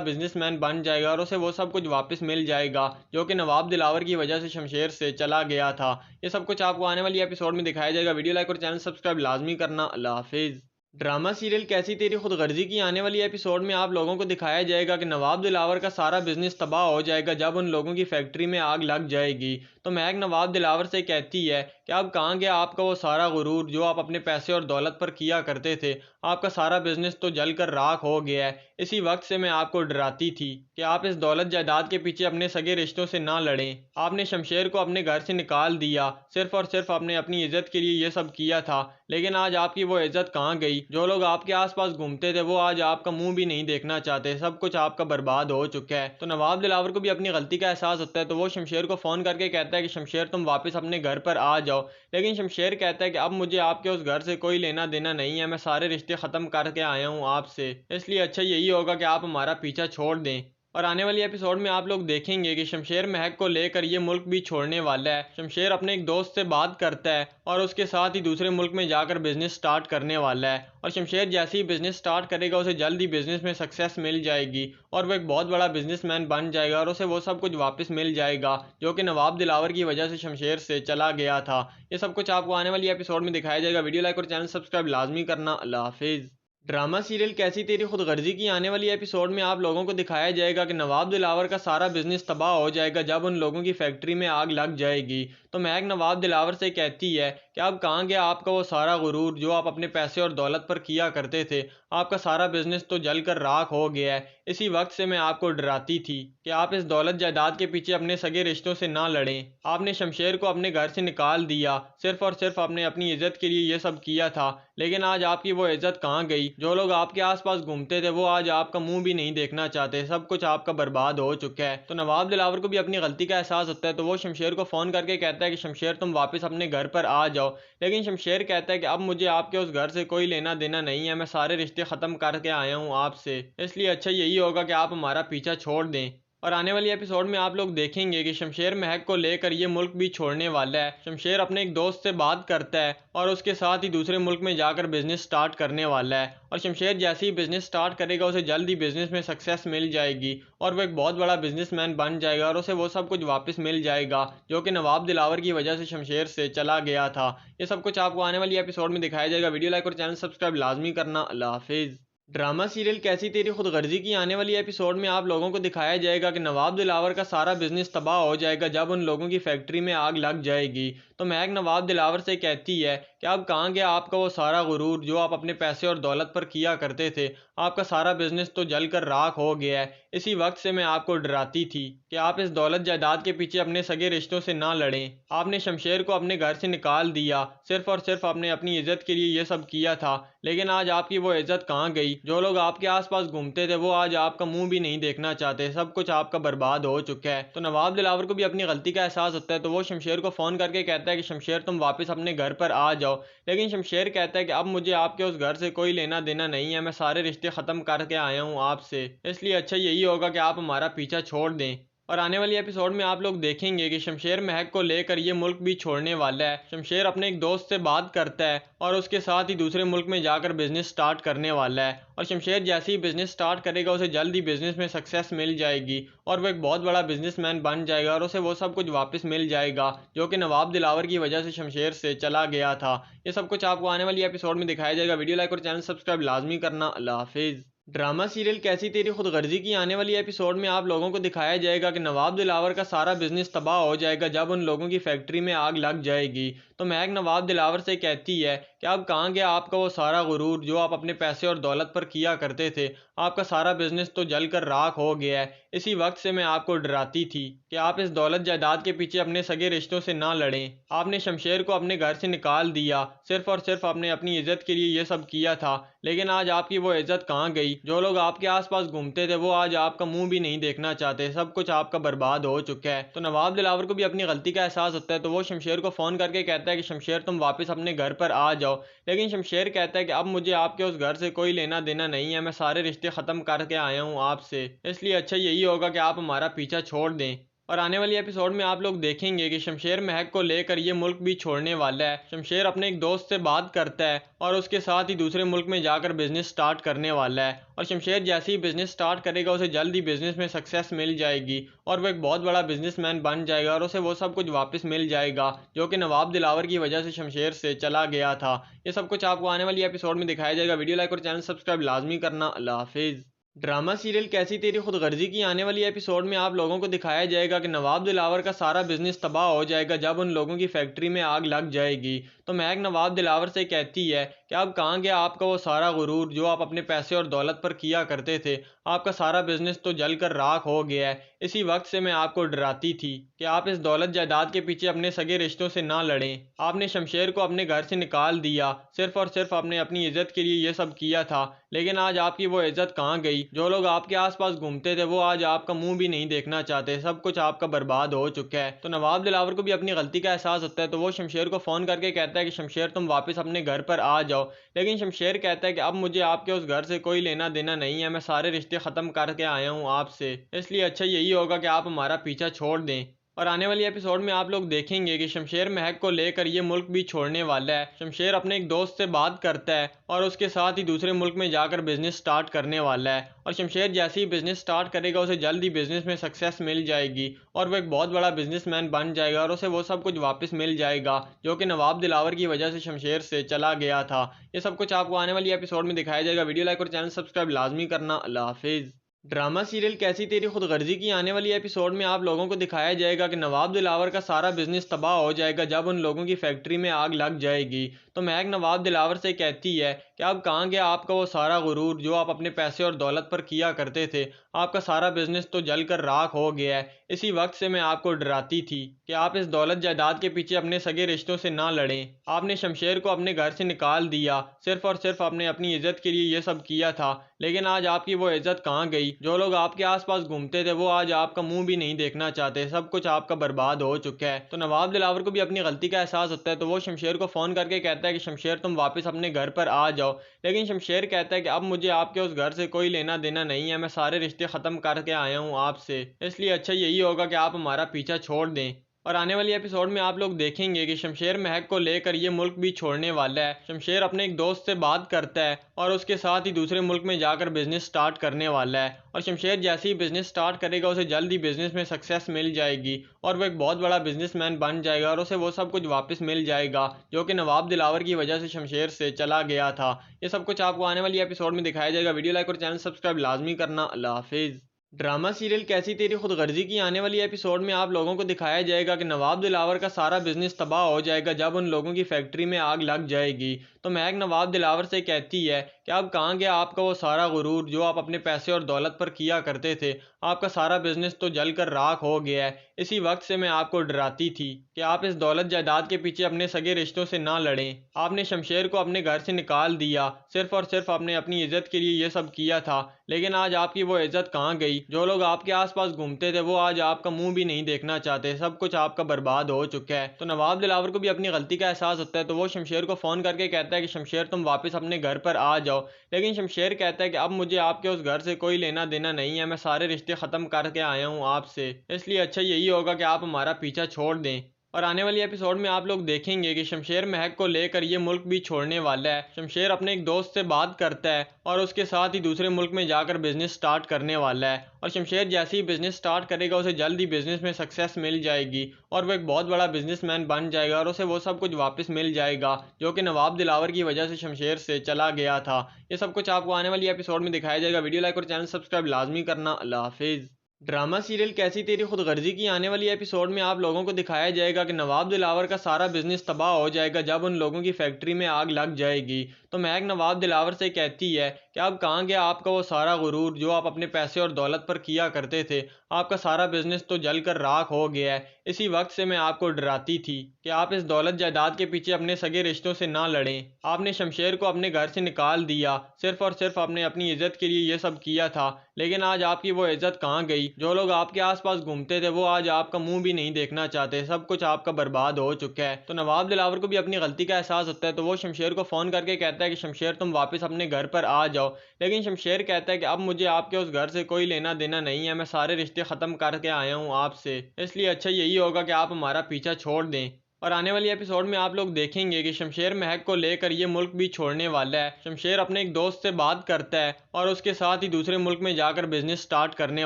बिजनेसमैन बन जाएगा और उसे वो सब कुछ वापस मिल जाएगा जो कि नवाब दिलावर की वजह से शमशेर से चला गया था। ये सब कुछ आपको आने वाली एपिसोड में दिखाया जाएगा। वीडियो लाइक और चैनल सब्सक्राइब लाजमी करना। अल्लाह हाफिज़। ड्रामा सीरियल कैसी तेरी खुदगर्जी की आने वाली एपिसोड में आप लोगों को दिखाया जाएगा कि नवाब दिलावर का सारा बिजनेस तबाह हो जाएगा जब उन लोगों की फैक्ट्री में आग लग जाएगी। तो महक नवाब दिलावर से कहती है कि अब कहाँ गया आपका वो सारा गुरूर जो आप अपने पैसे और दौलत पर किया करते थे। आपका सारा बिजनेस तो जलकर राख हो गया है। इसी वक्त से मैं आपको डराती थी कि आप इस दौलत जायदाद के पीछे अपने सगे रिश्तों से ना लड़ें। आपने शमशेर को अपने घर से निकाल दिया सिर्फ और सिर्फ आपने अपनी इज्जत के लिए ये सब किया था, लेकिन आज आपकी वो इज्जत कहाँ गई। जो लोग आपके आसपास घूमते थे वो आज आपका मुंह भी नहीं देखना चाहते। सब कुछ आपका बर्बाद हो चुका है। तो नवाब दिलावर को भी अपनी गलती का एहसास होता है तो वो शमशेर को फोन करके कहता है कि शमशेर तुम वापस अपने घर पर आ जाओ। लेकिन शमशेर कहता है कि अब मुझे आपके उस घर से कोई लेना देना नहीं है, मैं सारे रिश्ते ख़त्म करके आया हूँ आपसे, इसलिए अच्छा यही होगा कि आप हमारा पीछा छोड़ दें। और आने वाली एपिसोड में आप लोग देखेंगे कि शमशेर महक को लेकर ये मुल्क भी छोड़ने वाला है। शमशेर अपने एक दोस्त से बात करता है और उसके साथ ही दूसरे मुल्क में जाकर बिजनेस स्टार्ट करने वाला है। और शमशेर जैसे ही बिजनेस स्टार्ट करेगा उसे जल्द ही बिजनेस में सक्सेस मिल जाएगी और वो एक बहुत बड़ा बिजनेसमैन बन जाएगा और उसे वो सब कुछ वापस मिल जाएगा जो कि नवाब दिलावर की वजह से शमशेर से चला गया था। ये सब कुछ आपको आने वाली एपिसोड में दिखाया जाएगा। वीडियो लाइक और चैनल सब्सक्राइब लाजमी करना। अल्लाह हाफिज़। ड्रामा सीरियल कैसी तेरी खुदगर्जी की आने वाली एपिसोड में आप लोगों को दिखाया जाएगा कि नवाब दिलावर का सारा बिजनेस तबाह हो जाएगा जब उन लोगों की फैक्ट्री में आग लग जाएगी। तो महक नवाब दिलावर से कहती है कि अब कहाँ गया आपका वो सारा गुरूर जो आप अपने पैसे और दौलत पर किया करते थे। आपका सारा बिजनेस तो जलकर राख हो गया है। इसी वक्त से मैं आपको डराती थी कि आप इस दौलत जायदाद के पीछे अपने सगे रिश्तों से ना लड़ें। आपने शमशेर को अपने घर से निकाल दिया सिर्फ और सिर्फ आपने अपनी इज्जत के लिए ये सब किया था, लेकिन आज आपकी वो इज्जत कहाँ गई। जो लोग आपके आसपास घूमते थे वो आज आपका मुंह भी नहीं देखना चाहते। सब कुछ आपका बर्बाद हो चुका है। तो नवाब दिलावर को भी अपनी गलती का एहसास होता है तो वो शमशेर को फोन करके कहता है कि शमशेर तुम वापस अपने घर पर आ जाओ। लेकिन शमशेर कहता है कि अब मुझे आपके उस घर से कोई लेना देना नहीं है, मैं सारे रिश्ते ख़त्म करके आया हूँ आपसे, इसलिए अच्छा यही होगा कि आप हमारा पीछा छोड़ दें। और आने वाली एपिसोड में आप लोग देखेंगे कि शमशेर महक को लेकर ये मुल्क भी छोड़ने वाला है। शमशेर अपने एक दोस्त से बात करता है और उसके साथ ही दूसरे मुल्क में जाकर बिजनेस स्टार्ट करने वाला है। और शमशेर जैसे ही बिजनेस स्टार्ट करेगा उसे जल्द ही बिजनेस में सक्सेस मिल जाएगी और वो एक बहुत बड़ा बिजनेसमैन बन जाएगा और उसे वो सब कुछ वापस मिल जाएगा जो कि नवाब दिलावर की वजह से शमशेर से चला गया था। ये सब कुछ आपको आने वाली एपिसोड में दिखाया जाएगा। वीडियो लाइक और चैनल सब्सक्राइब लाजमी करना। अल्लाह हाफिज़। ड्रामा सीरियल कैसी तेरी खुदगर्जी की आने वाली एपिसोड में आप लोगों को दिखाया जाएगा कि नवाब दिलावर का सारा बिजनेस तबाह हो जाएगा जब उन लोगों की फैक्ट्री में आग लग जाएगी। तो महक नवाब दिलावर से कहती है कि अब कहाँ गया आपका वो सारा गुरूर जो आप अपने पैसे और दौलत पर किया करते थे। आपका सारा बिजनेस तो जलकर राख हो गया है। इसी वक्त से मैं आपको डराती थी कि आप इस दौलत जायदाद के पीछे अपने सगे रिश्तों से ना लड़ें। आपने शमशेर को अपने घर से निकाल दिया सिर्फ और सिर्फ आपने अपनी इज्जत के लिए ये सब किया था, लेकिन आज आपकी वो इज्जत कहाँ गई। जो लोग आपके आसपास घूमते थे वो आज आपका मुंह भी नहीं देखना चाहते। सब कुछ आपका बर्बाद हो चुका है। तो नवाब दिलावर को भी अपनी गलती का एहसास होता है तो वो शमशेर को फोन करके कहता है कहता है कि शमशेर तुम वापस अपने घर पर आ जाओ, लेकिन शमशेर कहता है कि अब मुझे आपके उस घर से कोई लेना देना नहीं है, मैं सारे रिश्ते ख़त्म करके आया हूँ आपसे, इसलिए अच्छा यही होगा कि आप हमारा पीछा छोड़ दें। और आने वाली एपिसोड में आप लोग देखेंगे कि शमशेर महक को लेकर ये मुल्क भी छोड़ने वाला है। शमशेर अपने एक दोस्त से बात करता है और उसके साथ ही दूसरे मुल्क में जाकर बिजनेस स्टार्ट करने वाला है। और शमशेर जैसे ही बिजनेस स्टार्ट करेगा उसे जल्द ही बिजनेस में सक्सेस मिल जाएगी और वो एक बहुत बड़ा बिजनेसमैन बन जाएगा और उसे वो सब कुछ वापस मिल जाएगा जो कि नवाब दिलावर की वजह से शमशेर से चला गया था। ये सब कुछ आपको आने वाली एपिसोड में दिखाया जाएगा। वीडियो लाइक और चैनल सब्सक्राइब लाजमी करना। अल्लाह हाफिज़। ड्रामा सीरियल कैसी तेरी खुदगर्जी की आने वाली एपिसोड में आप लोगों को दिखाया जाएगा कि नवाब दिलावर का सारा बिजनेस तबाह हो जाएगा जब उन लोगों की फैक्ट्री में आग लग जाएगी। तो महक नवाब दिलावर से कहती है कि अब कहाँ गया आपका वो सारा गुरूर जो आप अपने पैसे और दौलत पर किया करते थे, आपका सारा बिजनेस तो जलकर राख हो गया है। इसी वक्त से मैं आपको डराती थी कि आप इस दौलत जायदाद के पीछे अपने सगे रिश्तों से ना लड़ें। आपने शमशेर को अपने घर से निकाल दिया सिर्फ और सिर्फ आपने अपनी इज्जत के लिए ये सब किया था, लेकिन आज आपकी वो इज्जत कहाँ गई। जो लोग आपके आसपास घूमते थे वो आज आपका मुंह भी नहीं देखना चाहते, सब कुछ आपका बर्बाद हो चुका है। तो नवाब दिलावर को भी अपनी गलती का एहसास होता है, तो वो शमशेर को फ़ोन करके कहता है कि शमशेर तुम वापस अपने घर पर आ जाओ, लेकिन शमशेर कहता है कि अब मुझे आपके उस घर से कोई लेना देना नहीं है, मैं सारे रिश्ते ख़त्म करके आया हूँ आपसे, इसलिए अच्छा यही होगा कि आप हमारा पीछा छोड़ दें। और आने वाली एपिसोड में आप लोग देखेंगे कि शमशेर महक को लेकर ये मुल्क भी छोड़ने वाला है। शमशेर अपने एक दोस्त से बात करता है और उसके साथ ही दूसरे मुल्क में जाकर बिजनेस स्टार्ट करने वाला है। और शमशेर जैसे ही बिजनेस स्टार्ट करेगा उसे जल्द ही बिजनेस में सक्सेस मिल जाएगी और वो एक बहुत बड़ा बिजनेसमैन बन जाएगा और उसे वो सब कुछ वापस मिल जाएगा जो कि नवाब दिलावर की वजह से शमशेर से चला गया था। ये सब कुछ आपको आने वाली एपिसोड में दिखाया जाएगा। वीडियो लाइक और चैनल सब्सक्राइब लाजमी करना। अल्लाह हाफिज़। ड्रामा सीरियल कैसी तेरी खुदगर्जी की आने वाली एपिसोड में आप लोगों को दिखाया जाएगा कि नवाब दिलावर का सारा बिजनेस तबाह हो जाएगा जब उन लोगों की फैक्ट्री में आग लग जाएगी। तो महक नवाब दिलावर से कहती है कि अब कहाँ गया आपका वो सारा गुरूर जो आप अपने पैसे और दौलत पर किया करते थे, आपका सारा बिजनेस तो जलकर राख हो गया है। इसी वक्त से मैं आपको डराती थी कि आप इस दौलत जायदाद के पीछे अपने सगे रिश्तों से ना लड़ें। आपने शमशेर को अपने घर से निकाल दिया सिर्फ और सिर्फ आपने अपनी इज्जत के लिए ये सब किया था, लेकिन आज आपकी वो इज्जत कहाँ गई। जो लोग आपके आसपास घूमते थे वो आज आपका मुंह भी नहीं देखना चाहते, सब कुछ आपका बर्बाद हो चुका है। तो नवाब दिलावर को भी अपनी गलती का एहसास होता है, तो वो शमशेर को फ़ोन करके कहता है कि शमशेर तुम वापस अपने घर पर आ जाओ, लेकिन शमशेर कहता है कि अब मुझे आपके उस घर से कोई लेना देना नहीं है, मैं सारे रिश्ते ख़त्म करके आया हूँ आपसे, इसलिए अच्छा यही होगा कि आप हमारा पीछा छोड़ दें। और आने वाली एपिसोड में आप लोग देखेंगे कि शमशेर महक को लेकर ये मुल्क भी छोड़ने वाला है। शमशेर अपने एक दोस्त से बात करता है और उसके साथ ही दूसरे मुल्क में जाकर बिजनेस स्टार्ट करने वाला है। और शमशेर जैसे ही बिजनेस स्टार्ट करेगा उसे जल्द ही बिजनेस में सक्सेस मिल जाएगी और वो एक बहुत बड़ा बिजनेसमैन बन जाएगा और उसे वो सब कुछ वापस मिल जाएगा जो कि नवाब दिलावर की वजह से शमशेर से चला गया था। ये सब कुछ आपको आने वाली एपिसोड में दिखाया जाएगा। वीडियो लाइक और चैनल सब्सक्राइब लाजमी करना। अल्लाह हाफिज़। ड्रामा सीरियल कैसी तेरी खुदगर्जी की आने वाली एपिसोड में आप लोगों को दिखाया जाएगा कि नवाब दिलावर का सारा बिजनेस तबाह हो जाएगा जब उन लोगों की फैक्ट्री में आग लग जाएगी। तो महक नवाब दिलावर से कहती है कि अब कहाँ गया आपका वो सारा गुरूर जो आप अपने पैसे और दौलत पर किया करते थे, आपका सारा बिजनेस तो जलकर राख हो गया है। इसी वक्त से मैं आपको डराती थी कि आप इस दौलत जायदाद के पीछे अपने सगे रिश्तों से ना लड़ें। आपने शमशेर को अपने घर से निकाल दिया सिर्फ और सिर्फ आपने अपनी इज्जत के लिए ये सब किया था, लेकिन आज आपकी वो इज्जत कहाँ गई। जो लोग आपके आसपास घूमते थे वो आज आपका मुंह भी नहीं देखना चाहते, सब कुछ आपका बर्बाद हो चुका है। तो नवाब दिलावर को भी अपनी गलती का एहसास होता है, तो वो शमशेर को फ़ोन करके कहता है कि शमशेर तुम वापस अपने घर पर आ जाओ, लेकिन शमशेर कहता है कि अब मुझे आपके उस घर से कोई लेना देना नहीं है, मैं सारे रिश्ते ख़त्म करके आया हूँ आपसे, इसलिए अच्छा यही होगा कि आप हमारा पीछा छोड़ दें। और आने वाली एपिसोड में आप लोग देखेंगे कि शमशेर महक को लेकर ये मुल्क भी छोड़ने वाला है। शमशेर अपने एक दोस्त से बात करता है और उसके साथ ही दूसरे मुल्क में जाकर बिजनेस स्टार्ट करने वाला है। और शमशेर जैसे ही बिजनेस स्टार्ट करेगा उसे जल्द ही बिजनेस में सक्सेस मिल जाएगी और वो एक बहुत बड़ा बिजनेसमैन बन जाएगा और उसे वो सब कुछ वापस मिल जाएगा जो कि नवाब दिलावर की वजह से शमशेर से चला गया था। ये सब कुछ आपको आने वाली एपिसोड में दिखाया जाएगा। वीडियो लाइक और चैनल सब्सक्राइब लाजमी करना। अल्लाह हाफिज़। ड्रामा सीरियल कैसी तेरी खुदगर्जी की आने वाली एपिसोड में आप लोगों को दिखाया जाएगा कि नवाब दिलावर का सारा बिजनेस तबाह हो जाएगा जब उन लोगों की फैक्ट्री में आग लग जाएगी। तो महक नवाब दिलावर से कहती है कि अब कहाँ गया आपका वो सारा गुरूर जो आप अपने पैसे और दौलत पर किया करते थे, आपका सारा बिजनेस तो जलकर राख हो गया है। इसी वक्त से मैं आपको डराती थी कि आप इस दौलत जायदाद के पीछे अपने सगे रिश्तों से ना लड़ें। आपने शमशेर को अपने घर से निकाल दिया सिर्फ और सिर्फ आपने अपनी इज्जत के लिए ये सब किया था, लेकिन आज आपकी वो इज्जत कहाँ गई। जो लोग आपके आसपास घूमते थे वो आज आपका मुंह भी नहीं देखना चाहते। सब कुछ आपका बर्बाद हो चुका है। तो नवाब दिलावर को भी अपनी गलती का एहसास होता है, तो वो शमशेर को फ़ोन करके कहता है कि शमशेर तुम वापस अपने घर पर आ जाओ। लेकिन शमशेर कहता है कि अब मुझे आपके उस घर से कोई लेना देना नहीं है, मैं सारे रिश्ते ख़त्म करके आया हूँ आपसे, इसलिए अच्छा यही होगा कि आप हमारा पीछा छोड़ दें। और आने वाली एपिसोड में आप लोग देखेंगे कि शमशेर महक को लेकर ये मुल्क भी छोड़ने वाला है। शमशेर अपने एक दोस्त से बात करता है और उसके साथ ही दूसरे मुल्क में जाकर बिजनेस स्टार्ट करने वाला है। और शमशेर जैसे ही बिजनेस स्टार्ट करेगा उसे जल्द ही बिजनेस में सक्सेस मिल जाएगी और वो एक बहुत बड़ा बिजनेसमैन बन जाएगा और उसे वो सब कुछ वापस मिल जाएगा जो कि नवाब दिलावर की वजह से शमशेर से चला गया था। ये सब कुछ आपको आने वाली एपिसोड में दिखाया जाएगा। वीडियो लाइक और चैनल सब्सक्राइब लाजमी करना। अल्लाह हाफिज़। ड्रामा सीरियल कैसी तेरी खुदगर्जी की आने वाली एपिसोड में आप लोगों को दिखाया जाएगा कि नवाब दिलावर का सारा बिजनेस तबाह हो जाएगा जब उन लोगों की फैक्ट्री में आग लग जाएगी। तो महक नवाब दिलावर से कहती है कि अब कहाँ गया आपका वो सारा गुरूर जो आप अपने पैसे और दौलत पर किया करते थे। आपका सारा बिजनेस तो जलकर राख हो गया है। इसी वक्त से मैं आपको डराती थी कि आप इस दौलत जायदाद के पीछे अपने सगे रिश्तों से ना लड़ें। आपने शमशेर को अपने घर से निकाल दिया सिर्फ और सिर्फ आपने अपनी इज्जत के लिए ये सब किया था, लेकिन आज आपकी वो इज्जत कहाँ गई। जो लोग आपके आसपास घूमते थे वो आज आपका मुंह भी नहीं देखना चाहते। सब कुछ आपका बर्बाद हो चुका है। तो नवाब दिलावर को भी अपनी गलती का एहसास होता है, तो वो शमशेर को फ़ोन करके कहता है कि शमशेर तुम वापस अपने घर पर आ जाओ। लेकिन शमशेर कहता है कि अब मुझे आपके उस घर से कोई लेना देना नहीं है, मैं सारे रिश्ते ख़त्म करके आया हूँ आपसे, इसलिए अच्छा यही होगा कि आप हमारा पीछा छोड़ दें। और आने वाली एपिसोड में आप लोग देखेंगे कि शमशेर महक को लेकर ये मुल्क भी छोड़ने वाला है। शमशेर अपने एक दोस्त से बात करता है और उसके साथ ही दूसरे मुल्क में जाकर बिजनेस स्टार्ट करने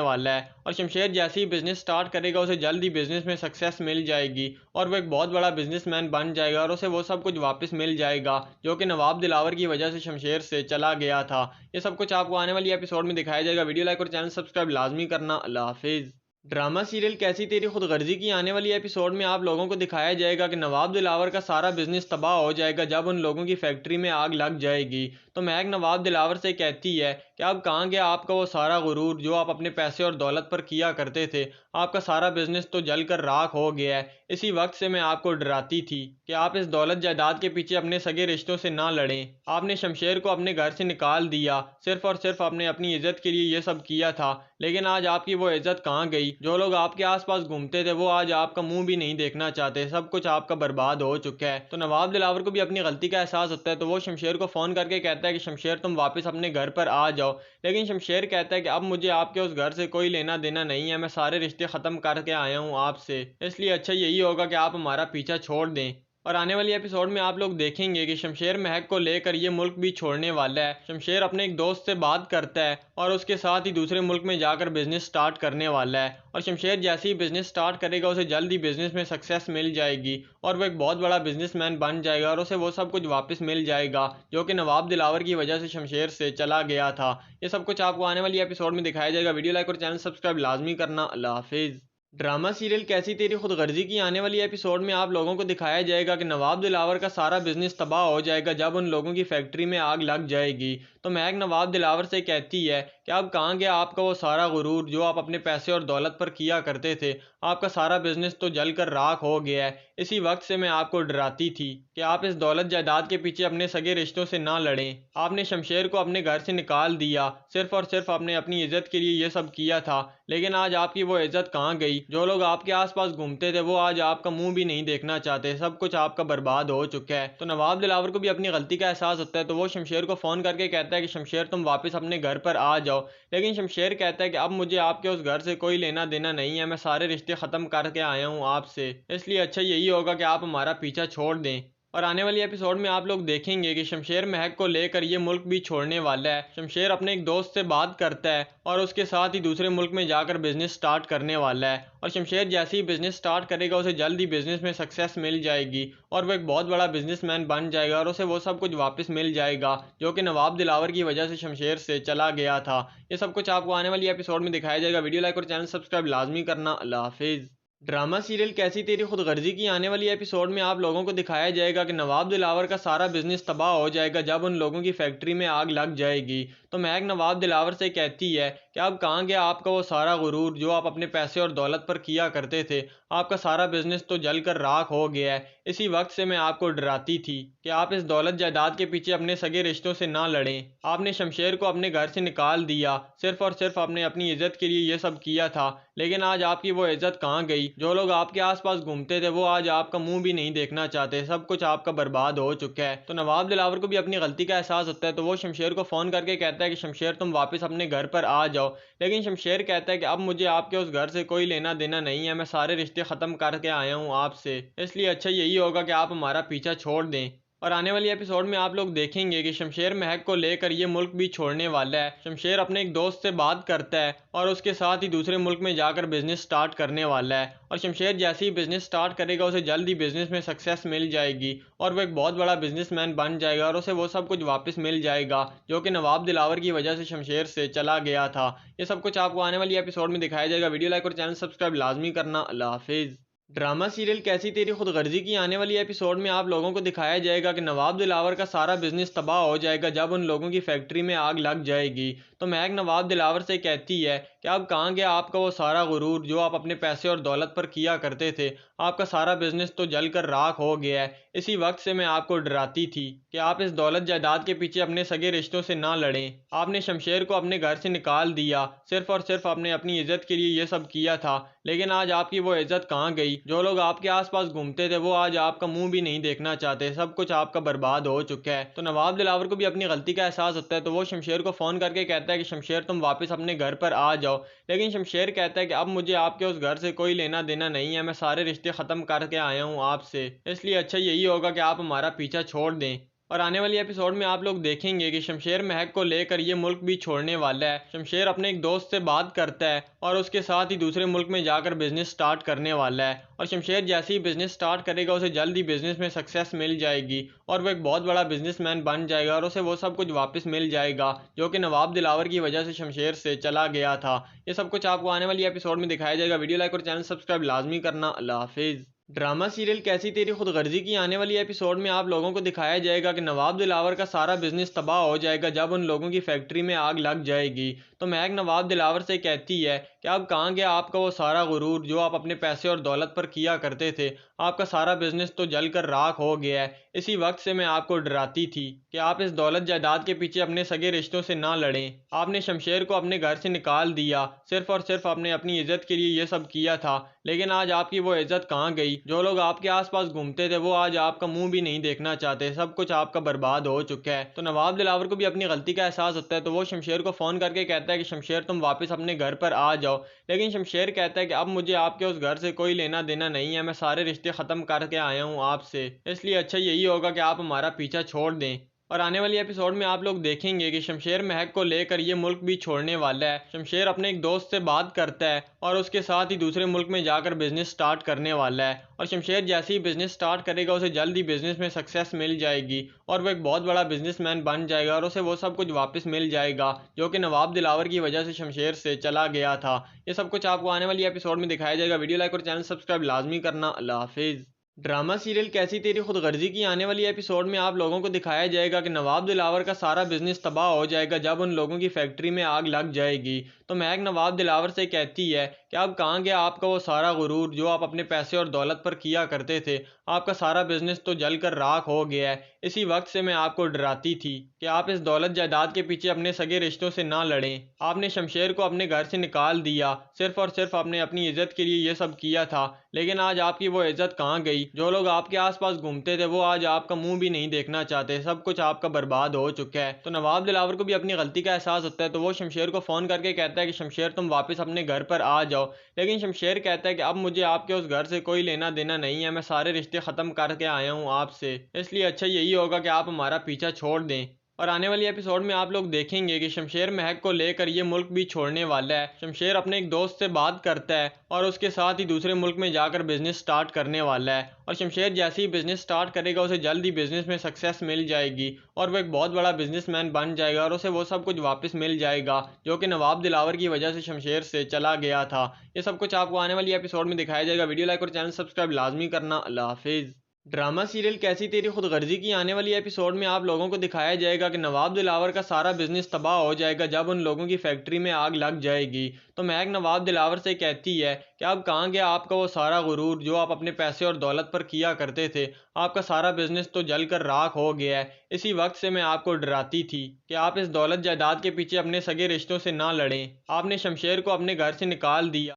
वाला है। और शमशेर जैसे ही बिजनेस स्टार्ट करेगा उसे जल्द ही बिजनेस में सक्सेस मिल जाएगी और वो एक बहुत बड़ा बिजनेसमैन बन जाएगा और उसे वो सब कुछ वापस मिल जाएगा जो कि नवाब दिलावर की वजह से शमशेर से चला गया था। ये सब कुछ आपको आने वाली एपिसोड में दिखाया जाएगा। वीडियो लाइक और चैनल सब्सक्राइब लाजमी करना। अल्लाह हाफिज़। ड्रामा सीरियल कैसी तेरी खुदगर्जी की आने वाली एपिसोड में आप लोगों को दिखाया जाएगा कि नवाब दिलावर का सारा बिजनेस तबाह हो जाएगा जब उन लोगों की फैक्ट्री में आग लग जाएगी। तो महक नवाब दिलावर से कहती है कि अब कहाँ गया आपका वो सारा गुरूर जो आप अपने पैसे और दौलत पर किया करते थे। आपका सारा बिजनेस तो जलकर राख हो गया है। इसी वक्त से मैं आपको डराती थी कि आप इस दौलत जायदाद के पीछे अपने सगे रिश्तों से ना लड़ें। आपने शमशेर को अपने घर से निकाल दिया सिर्फ और सिर्फ आपने अपनी इज्जत के लिए ये सब किया था, लेकिन आज आपकी वो इज्जत कहाँ गई। जो लोग आपके आसपास घूमते थे वो आज आपका मुंह भी नहीं देखना चाहते। सब कुछ आपका बर्बाद हो चुका है। तो नवाब दिलावर को भी अपनी गलती का एहसास होता है, तो वो शमशेर को फ़ोन करके कहता है कि शमशेर तुम वापस अपने घर पर आ जाओ। लेकिन शमशेर कहता है कि अब मुझे आपके उस घर से कोई लेना देना नहीं है, मैं सारे रिश्ते ख़त्म करके आया हूँ आपसे, इसलिए अच्छा यही होगा कि आप हमारा पीछा छोड़ दें। और आने वाली एपिसोड में आप लोग देखेंगे कि शमशेर महक को लेकर ये मुल्क भी छोड़ने वाला है। शमशेर अपने एक दोस्त से बात करता है और उसके साथ ही दूसरे मुल्क में जाकर बिजनेस स्टार्ट करने वाला है। और शमशेर जैसे ही बिजनेस स्टार्ट करेगा उसे जल्द ही बिजनेस में सक्सेस मिल जाएगी और वो एक बहुत बड़ा बिजनेसमैन बन जाएगा और उसे वो सब कुछ वापस मिल जाएगा जो कि नवाब दिलावर की वजह से शमशेर से चला गया था। ये सब कुछ आपको आने वाली एपिसोड में दिखाया जाएगा। वीडियो लाइक और चैनल सब्सक्राइब लाजमी करना। अल्लाह हाफिज़। ड्रामा सीरियल कैसी तेरी खुदगर्जी की आने वाली एपिसोड में आप लोगों को दिखाया जाएगा कि नवाब दिलावर का सारा बिजनेस तबाह हो जाएगा जब उन लोगों की फैक्ट्री में आग लग जाएगी। तो महक नवाब दिलावर से कहती है कि अब कहाँ गया आपका वो सारा गुरूर जो आप अपने पैसे और दौलत पर किया करते थे। आपका सारा बिजनेस तो जलकर राख हो गया है। इसी वक्त से मैं आपको डराती थी कि आप इस दौलत जायदाद के पीछे अपने सगे रिश्तों से ना लड़ें। आपने शमशेर को अपने घर से निकाल दिया सिर्फ और सिर्फ आपने अपनी इज्जत के लिए ये सब किया था, लेकिन आज आपकी वो इज्जत कहाँ गई। जो लोग आपके आसपास घूमते थे वो आज आपका मुंह भी नहीं देखना चाहते। सब कुछ आपका बर्बाद हो चुका है। तो नवाब दिलावर को भी अपनी गलती का एहसास होता है, तो वो शमशेर को फ़ोन करके कहता है कि शमशेर तुम वापस अपने घर पर आ जाओ। लेकिन शमशेर कहता है कि अब मुझे आपके उस घर से कोई लेना देना नहीं है, मैं सारे रिश्ते ख़त्म करके आया हूँ आपसे, इसलिए अच्छा यही होगा कि आप हमारा पीछा छोड़ दें। और आने वाली एपिसोड में आप लोग देखेंगे कि शमशेर महक को लेकर ये मुल्क भी छोड़ने वाला है। शमशेर अपने एक दोस्त से बात करता है और उसके साथ ही दूसरे मुल्क में जाकर बिजनेस स्टार्ट करने वाला है। और शमशेर जैसे ही बिजनेस स्टार्ट करेगा उसे जल्द ही बिजनेस में सक्सेस मिल जाएगी और वो एक बहुत बड़ा बिजनेसमैन बन जाएगा और उसे वो सब कुछ वापस मिल जाएगा जो कि नवाब दिलावर की वजह से शमशेर से चला गया था। ये सब कुछ आपको आने वाली एपिसोड में दिखाया जाएगा। वीडियो लाइक और चैनल सब्सक्राइब लाजमी करना। अल्लाह हाफिज़। ड्रामा सीरियल कैसी तेरी खुदगर्जी की आने वाली एपिसोड में आप लोगों को दिखाया जाएगा कि नवाब दिलावर का सारा बिजनेस तबाह हो जाएगा जब उन लोगों की फैक्ट्री में आग लग जाएगी। तो महक नवाब दिलावर से कहती है कि अब कहाँ गया आपका वो सारा गुरूर जो आप अपने पैसे और दौलत पर किया करते थे। आपका सारा बिजनेस तो जल कर राख हो गया है। इसी वक्त से मैं आपको डराती थी कि आप इस दौलत जायदाद के पीछे अपने सगे रिश्तों से ना लड़ें। आपने शमशेर को अपने घर से निकाल दिया, सिर्फ और सिर्फ आपने अपनी इज्जत के लिए ये सब किया था। लेकिन आज आपकी वो इज्जत कहाँ गई। जो लोग आपके आसपास घूमते थे वो आज आपका मुंह भी नहीं देखना चाहते। सब कुछ आपका बर्बाद हो चुका है। तो नवाब दिलावर को भी अपनी गलती का एहसास होता है, तो वो शमशेर को फोन करके कहता है कि शमशेर तुम वापस अपने घर पर आ जाओ। लेकिन शमशेर कहता है कि अब मुझे आपके उस घर से कोई लेना देना नहीं है, मैं सारे रिश्ते खत्म करके आया हूँ आपसे, इसलिए अच्छा यही होगा कि आप हमारा पीछा छोड़ दें। और आने वाली एपिसोड में आप लोग देखेंगे कि शमशेर महक को लेकर ये मुल्क भी छोड़ने वाला है। शमशेर अपने एक दोस्त से बात करता है और उसके साथ ही दूसरे मुल्क में जाकर बिजनेस स्टार्ट करने वाला है। और शमशेर जैसे ही बिजनेस स्टार्ट करेगा उसे जल्द ही बिजनेस में सक्सेस मिल जाएगी और वो एक बहुत बड़ा बिजनेसमैन बन जाएगा और उसे वो सब कुछ वापस मिल जाएगा जो कि नवाब दिलावर की वजह से शमशेर से चला गया था। ये सब कुछ आपको आने वाली एपिसोड में दिखाया जाएगा। वीडियो लाइक और चैनल सब्सक्राइब लाजमी करना। अल्लाह हाफिज़। ड्रामा सीरियल कैसी तेरी खुदगर्जी की आने वाली एपिसोड में आप लोगों को दिखाया जाएगा कि नवाब दिलावर का सारा बिजनेस तबाह हो जाएगा जब उन लोगों की फैक्ट्री में आग लग जाएगी। तो महक नवाब दिलावर से कहती है कि अब कहाँ गया आपका वो सारा गुरूर जो आप अपने पैसे और दौलत पर किया करते थे। आपका सारा बिजनेस तो जल कर राख हो गया है। इसी वक्त से मैं आपको डराती थी कि आप इस दौलत जायदाद के पीछे अपने सगे रिश्तों से ना लड़ें। आपने शमशेर को अपने घर से निकाल दिया, सिर्फ और सिर्फ आपने अपनी इज्जत के लिए ये सब किया था। लेकिन आज आपकी वो इज्जत कहाँ गई। जो लोग आपके आसपास घूमते थे वो आज आपका मुंह भी नहीं देखना चाहते। सब कुछ आपका बर्बाद हो चुका है। तो नवाब दिलावर को भी अपनी गलती का एहसास होता है, तो वो शमशेर को फोन करके कहता है कि शमशेर तुम वापस अपने घर पर आ जाओ। लेकिन शमशेर कहता है कि अब मुझे आपके उस घर से कोई लेना देना नहीं है, मैं सारे रिश्ते खत्म करके आया हूँ आपसे, इसलिए अच्छा यही होगा कि आप हमारा पीछा छोड़ दें। और आने वाली एपिसोड में आप लोग देखेंगे कि शमशेर महक को लेकर ये मुल्क भी छोड़ने वाला है। शमशेर अपने एक दोस्त से बात करता है और उसके साथ ही दूसरे मुल्क में जाकर बिजनेस स्टार्ट करने वाला है। और शमशेर जैसे ही बिजनेस स्टार्ट करेगा उसे जल्द ही बिजनेस में सक्सेस मिल जाएगी और वो एक बहुत बड़ा बिजनेसमैन बन जाएगा और उसे वो सब कुछ वापस मिल जाएगा जो कि नवाब दिलावर की वजह से शमशेर से चला गया था। ये सब कुछ आपको आने वाली एपिसोड में दिखाया जाएगा। वीडियो लाइक और चैनल सब्सक्राइब लाजमी करना। अल्लाह हाफिज़। ड्रामा सीरियल कैसी तेरी खुदगर्जी की आने वाली एपिसोड में आप लोगों को दिखाया जाएगा कि नवाब दिलावर का सारा बिजनेस तबाह हो जाएगा जब उन लोगों की फैक्ट्री में आग लग जाएगी। तो महक नवाब दिलावर से कहती है कि अब कहाँ गया आपका वो सारा गुरूर जो आप अपने पैसे और दौलत पर किया करते थे। आपका सारा बिजनेस तो जल कर राख हो गया है। इसी वक्त से मैं आपको डराती थी कि आप इस दौलत जायदाद के पीछे अपने सगे रिश्तों से ना लड़ें। आपने शमशेर को अपने घर से निकाल दिया, सिर्फ और सिर्फ आपने अपनी इज्जत के लिए ये सब किया था। लेकिन आज आपकी वो इज्जत कहाँ गई। जो लोग आपके आसपास घूमते थे वो आज आपका मुंह भी नहीं देखना चाहते। सब कुछ आपका बर्बाद हो चुका है। तो नवाब दिलावर को भी अपनी गलती का एहसास होता है, तो वो शमशेर को फोन करके कहता है कि शमशेर तुम वापस अपने घर पर आ जाओ। लेकिन शमशेर कहता है कि अब मुझे आपके उस घर से कोई लेना देना नहीं है, मैं सारे रिश्ते खत्म करके आया हूँ आपसे, इसलिए अच्छा यही होगा कि आप हमारा पीछा छोड़ दें। और आने वाली एपिसोड में आप लोग देखेंगे कि शमशेर महक को लेकर ये मुल्क भी छोड़ने वाला है। शमशेर अपने एक दोस्त से बात करता है और उसके साथ ही दूसरे मुल्क में जाकर बिजनेस स्टार्ट करने वाला है। और शमशेर जैसे ही बिजनेस स्टार्ट करेगा उसे जल्द ही बिजनेस में सक्सेस मिल जाएगी और वो एक बहुत बड़ा बिजनेसमैन बन जाएगा और उसे वो सब कुछ वापस मिल जाएगा जो कि नवाब दिलावर की वजह से शमशेर से चला गया था। ये सब कुछ आपको आने वाली एपिसोड में दिखाया जाएगा। वीडियो लाइक और चैनल सब्सक्राइब लाजमी करना। अल्लाह हाफिज़। ड्रामा सीरियल कैसी तेरी खुदगर्जी की आने वाली एपिसोड में आप लोगों को दिखाया जाएगा कि नवाब दिलावर का सारा बिजनेस तबाह हो जाएगा जब उन लोगों की फैक्ट्री में आग लग जाएगी। तो महक नवाब दिलावर से कहती है कि अब कहाँ गया आपका वो सारा गुरूर जो आप अपने पैसे और दौलत पर किया करते थे। आपका सारा बिजनेस तो जल कर राख हो गया है। इसी वक्त से मैं आपको डराती थी कि आप इस दौलत जायदाद के पीछे अपने सगे रिश्तों से ना लड़ें। आपने शमशेर को अपने घर से निकाल दिया, सिर्फ और सिर्फ आपने अपनी इज्जत के लिए ये सब किया था। लेकिन आज आपकी वो इज्जत कहाँ गई। जो लोग आपके आसपास घूमते थे वो आज आपका मुंह भी नहीं देखना चाहते। सब कुछ आपका बर्बाद हो चुका है। तो नवाब दिलावर को भी अपनी गलती का एहसास होता है, तो वो शमशेर को फोन करके कहता है कि शमशेर तुम वापस अपने घर पर आ जाओ। लेकिन शमशेर कहता है कि अब मुझे आपके उस घर से कोई लेना देना नहीं है, मैं सारे रिश्ते खत्म करके आया हूँ आपसे, इसलिए अच्छा यही होगा कि आप हमारा पीछा छोड़ दें। और आने वाली एपिसोड में आप लोग देखेंगे कि शमशेर महक को लेकर ये मुल्क भी छोड़ने वाला है। शमशेर अपने एक दोस्त से बात करता है और उसके साथ ही दूसरे मुल्क में जाकर बिजनेस स्टार्ट करने वाला है। और शमशेर जैसे ही बिजनेस स्टार्ट करेगा उसे जल्द ही बिजनेस में सक्सेस मिल जाएगी और वो एक बहुत बड़ा बिजनेसमैन बन जाएगा और उसे वो सब कुछ वापस मिल जाएगा जो कि नवाब दिलावर की वजह से शमशेर से चला गया था। ये सब कुछ आपको आने वाली एपिसोड में दिखाया जाएगा। वीडियो लाइक और चैनल सब्सक्राइब लाजमी करना। अल्लाह हाफिज़। ड्रामा सीरियल कैसी तेरी खुदगर्जी की आने वाली एपिसोड में आप लोगों को दिखाया जाएगा कि नवाब दिलावर का सारा बिजनेस तबाह हो जाएगा जब उन लोगों की फैक्ट्री में आग लग जाएगी। तो महक नवाब दिलावर से कहती है कि अब कहाँ गया आपका वो सारा गुरूर जो आप अपने पैसे और दौलत पर किया करते थे। आपका सारा बिजनेस तो जलकर राख हो गया है। इसी वक्त से मैं आपको डराती थी कि आप इस दौलत जायदाद के पीछे अपने सगे रिश्तों से ना लड़ें। आपने शमशेर को अपने घर से निकाल दिया